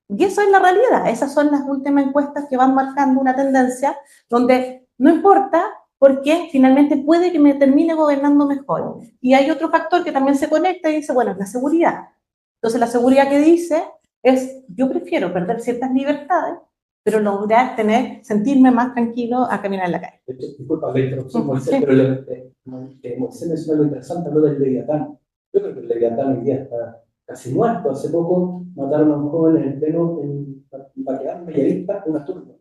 Y eso es la realidad, esas son las últimas encuestas que van marcando una tendencia donde no importa porque finalmente puede que me termine gobernando mejor. Y hay otro factor que también se conecta y dice, bueno, es la seguridad. Entonces la seguridad que dice es, yo prefiero perder ciertas libertades, pero lograr sentirme más tranquilo a caminar en la calle. Disculpa la interrupción, Moisés, Sí. pero Moisés mencionó algo interesante, habló del Leviatán. Yo creo que el Leviatán hoy día está casi muerto. Hace poco mataron a un joven en el pleno en Baquedano, Bellavista, una turba.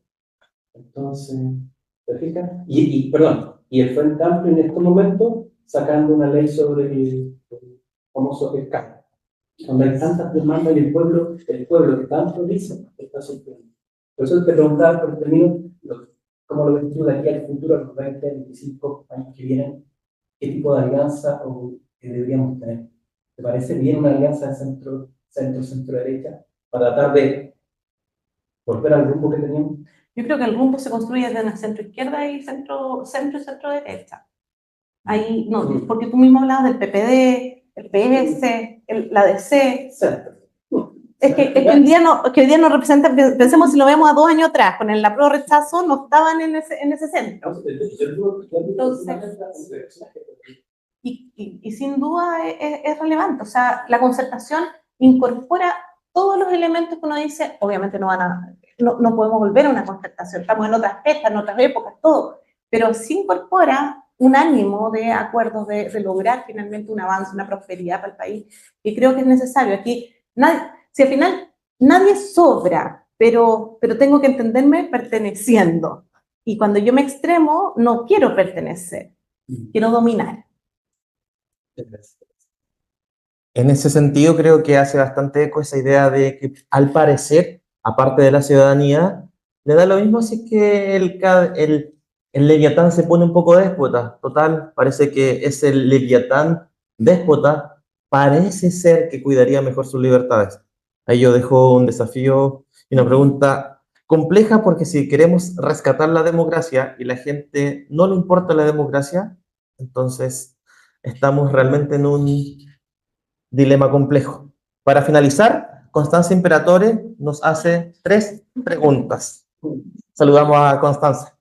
Entonces, ¿te fijas? Perdón, y el Frente Amplio en estos momentos sacando una ley sobre el famoso escándalo, donde hay tantas demandas y el pueblo que tanto dice, está sufriendo. Por eso te preguntaba por el término, ¿cómo lo ves tú de aquí al futuro, los 20, 25 años que vienen? ¿Qué tipo de alianza que deberíamos tener? ¿Te parece bien una alianza de centro-derecha para tratar de volver al rumbo que teníamos? Yo creo que el rumbo se construye desde la centro-izquierda y centro-derecha. Ahí, no, porque tú mismo hablabas del PPD, el PS, la DC. Centro. Es que hoy día no representa, pensemos si lo vemos a 2 años atrás, con el apruebo rechazo no estaban en ese centro. Y sin duda es relevante, o sea, la concertación incorpora todos los elementos que uno dice, obviamente no podemos volver a una concertación, estamos en otras fechas, en otras épocas, todo, pero sí incorpora un ánimo de acuerdos, de lograr finalmente un avance, una prosperidad para el país, y creo que es necesario. Aquí, si al final nadie sobra, pero tengo que entenderme perteneciendo, y cuando yo me extremo, no quiero pertenecer, quiero dominar. En ese sentido, creo que hace bastante eco esa idea de que, al parecer, aparte de la ciudadanía, le da lo mismo si es que el Leviatán se pone un poco déspota. Total, parece que ese Leviatán déspota parece ser que cuidaría mejor sus libertades. Ahí yo dejo un desafío y una pregunta compleja, porque si queremos rescatar la democracia y la gente no le importa la democracia, entonces estamos realmente en un dilema complejo. Para finalizar, Constanza Imperatore nos hace 3 preguntas. Saludamos a Constanza.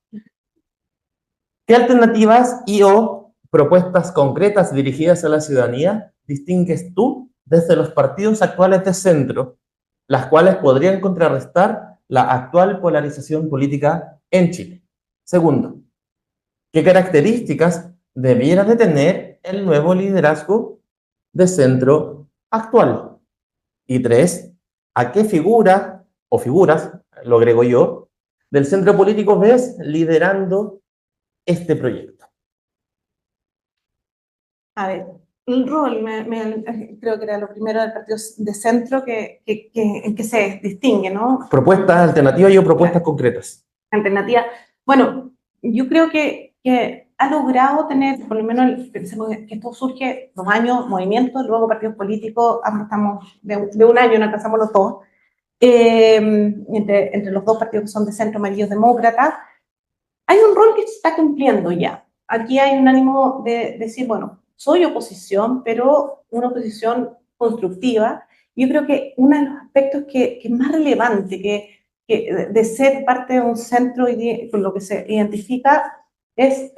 ¿Qué alternativas o propuestas concretas dirigidas a la ciudadanía distingues tú desde los partidos actuales de centro, las cuales podrían contrarrestar la actual polarización política en Chile? Segundo, ¿qué características debiera de tener el nuevo liderazgo de centro actual? Y 3, ¿a qué figura o figuras, lo agrego yo, del centro político ves liderando este proyecto? A ver, el rol, creo que era lo primero del partido de centro en que se distingue, ¿no? Propuestas alternativas y o propuestas concretas. Alternativa. Bueno, yo creo que ha logrado tener, por lo menos, pensemos que esto surge 2 años, movimientos, luego partidos políticos, ambos estamos de un año, no alcanzamos los dos, entre los dos partidos que son de centro, amarillos demócratas, hay un rol que se está cumpliendo ya. Aquí hay un ánimo de decir, bueno, soy oposición, pero una oposición constructiva. Yo creo que uno de los aspectos que es más relevante que de ser parte de un centro y con lo que se identifica es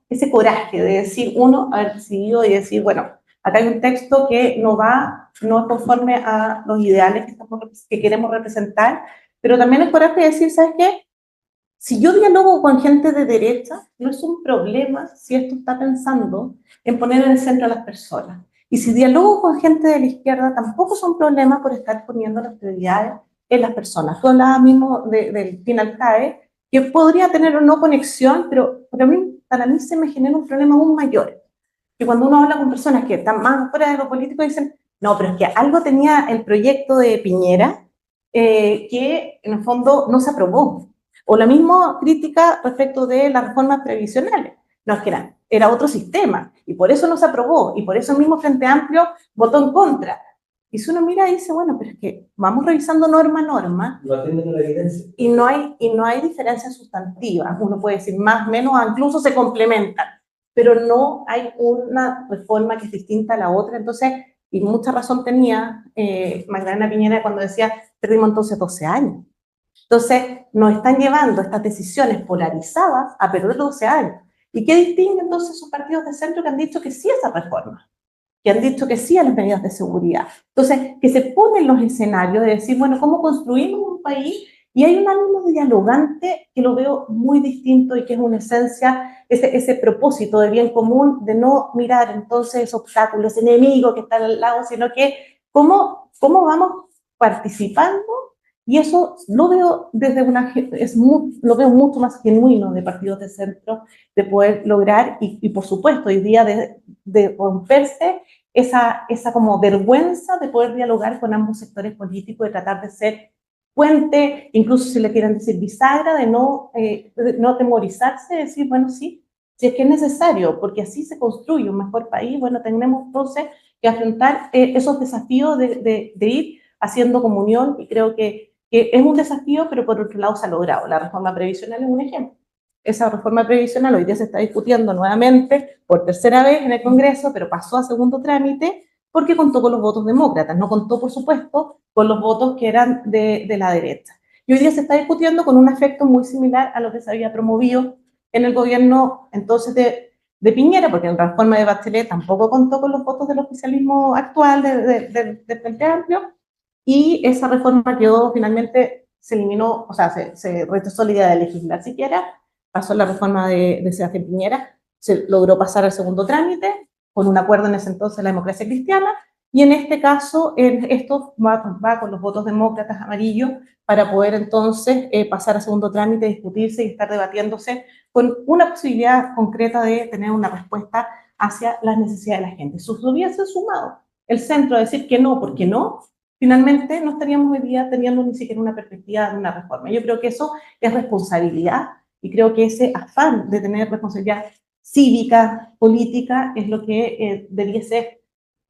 ese coraje de decir, uno, haber decidido y decir, bueno, acá hay un texto que no es conforme a los ideales que queremos representar, pero también el coraje de decir, ¿sabes qué? Si yo dialogo con gente de derecha, no es un problema si esto está pensando en poner en el centro a las personas. Y si dialogo con gente de la izquierda, tampoco es un problema por estar poniendo las prioridades en las personas. Tú hablabas mismo del final CAE, que podría tener o no conexión, pero para mí se me genera un problema aún mayor. Que cuando uno habla con personas que están más fuera de lo político, dicen, no, pero es que algo tenía el proyecto de Piñera que en el fondo no se aprobó. O la misma crítica respecto de las reformas previsionales. No, es que era otro sistema, y por eso no se aprobó, y por eso el mismo Frente Amplio votó en contra. Y si uno mira y dice, bueno, pero es que vamos revisando norma a norma, No atienden a la evidencia. y no hay diferencias sustantivas. Uno puede decir más, menos, incluso se complementan. pero no hay una reforma que es distinta a la otra. Entonces, y mucha razón tenía Magdalena Piñera cuando decía, perdimos entonces 12 años. Entonces, nos están llevando estas decisiones polarizadas a perder 12 años. ¿Y qué distingue entonces esos partidos de centro que han dicho que sí a esa reforma? Que han dicho que sí a las medidas de seguridad. Entonces, que se ponen los escenarios de decir, bueno, ¿cómo construimos un país? Y hay un ánimo dialogante que lo veo muy distinto y que es una esencia, ese propósito de bien común, de no mirar entonces esos obstáculos, ese enemigo que está al lado, sino que cómo vamos participando. Y eso lo veo desde lo veo mucho más genuino de partidos de centro, de poder lograr, y por supuesto, hoy día de romperse esa como vergüenza de poder dialogar con ambos sectores políticos, de tratar de ser puente, incluso si le quieren decir bisagra, de no atemorizarse, de decir, bueno, sí, si es que es necesario, porque así se construye un mejor país. Bueno, tenemos entonces que afrontar esos desafíos de ir haciendo comunión, y creo que es un desafío, pero por otro lado se ha logrado. La reforma previsional es un ejemplo. Esa reforma previsional hoy día se está discutiendo nuevamente por tercera vez en el Congreso, pero pasó a segundo trámite porque contó con los votos demócratas, no contó, por supuesto, con los votos que eran de la derecha. Y hoy día se está discutiendo con un efecto muy similar a lo que se había promovido en el gobierno entonces de Piñera, porque en la reforma de Bachelet tampoco contó con los votos del oficialismo actual del Frente Amplio, y esa reforma quedó finalmente, se eliminó, o sea, se rechazó la idea de legislar siquiera, pasó la reforma de Sebastián Piñera, se logró pasar al segundo trámite, con un acuerdo en ese entonces de la democracia cristiana, y en este caso esto va con los votos demócratas amarillos para poder entonces pasar a segundo trámite, discutirse y estar debatiéndose con una posibilidad concreta de tener una respuesta hacia las necesidades de la gente. Si hubiese sumado el centro a decir que no, porque no, finalmente no estaríamos hoy día teniendo ni siquiera una perspectiva de una reforma. Yo creo que eso es responsabilidad, y creo que ese afán de tener responsabilidad cívica, política, es lo que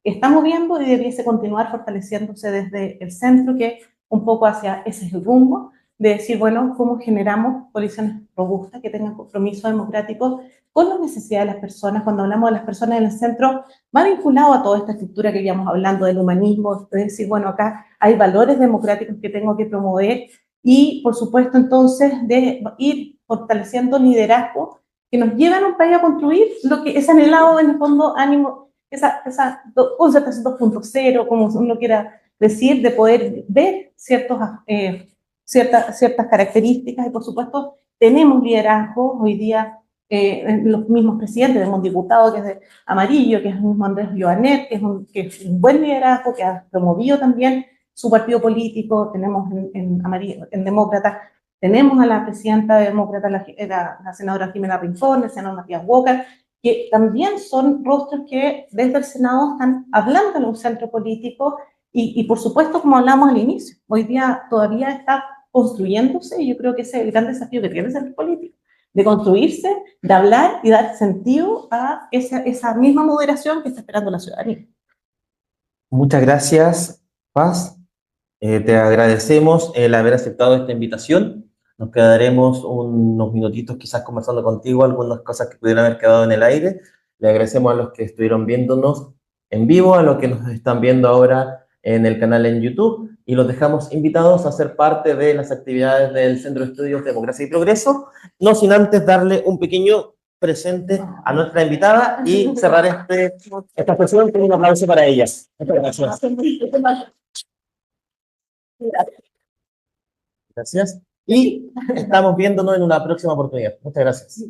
estamos viendo, y debiese continuar fortaleciéndose desde el centro, que un poco hacia ese es el rumbo, de decir, bueno, cómo generamos coaliciones robustas que tengan compromiso democrático con las necesidades de las personas. Cuando hablamos de las personas en el centro, va vinculado a toda esta estructura que íbamos hablando del humanismo, de decir, bueno, acá hay valores democráticos que tengo que promover, y por supuesto entonces de ir fortaleciendo liderazgo que nos llevan a un país a construir lo que es anhelado en el fondo ánimo, esa concertación 2.0, como uno quiera decir, de poder ver ciertas características. Y por supuesto tenemos liderazgo hoy día, los mismos presidentes, tenemos un diputado que es de amarillo, que es el mismo Andrés Joanet, que es un buen liderazgo, que ha promovido también su partido político. Tenemos en Demócratas, tenemos a la presidenta de Demócratas, la senadora Jimena Rincón, el senador Matías Walker, que también son rostros que desde el Senado están hablando en un centro político, y por supuesto, como hablamos al inicio, hoy día todavía está construyéndose, y yo creo que ese es el gran desafío que tiene el centro político, de construirse, de hablar y dar sentido a esa misma moderación que está esperando la ciudadanía. Muchas gracias, Paz. Te agradecemos el haber aceptado esta invitación. Nos quedaremos unos minutitos quizás conversando contigo, algunas cosas que pudieran haber quedado en el aire. Le agradecemos a los que estuvieron viéndonos en vivo, a los que nos están viendo ahora en el canal en YouTube, y los dejamos invitados a ser parte de las actividades del Centro de Estudios de Democracia y Progreso, no sin antes darle un pequeño presente a nuestra invitada y cerrar esta sesión con un aplauso para ella. Muchas gracias. Gracias. Y estamos viéndonos en una próxima oportunidad. Muchas gracias.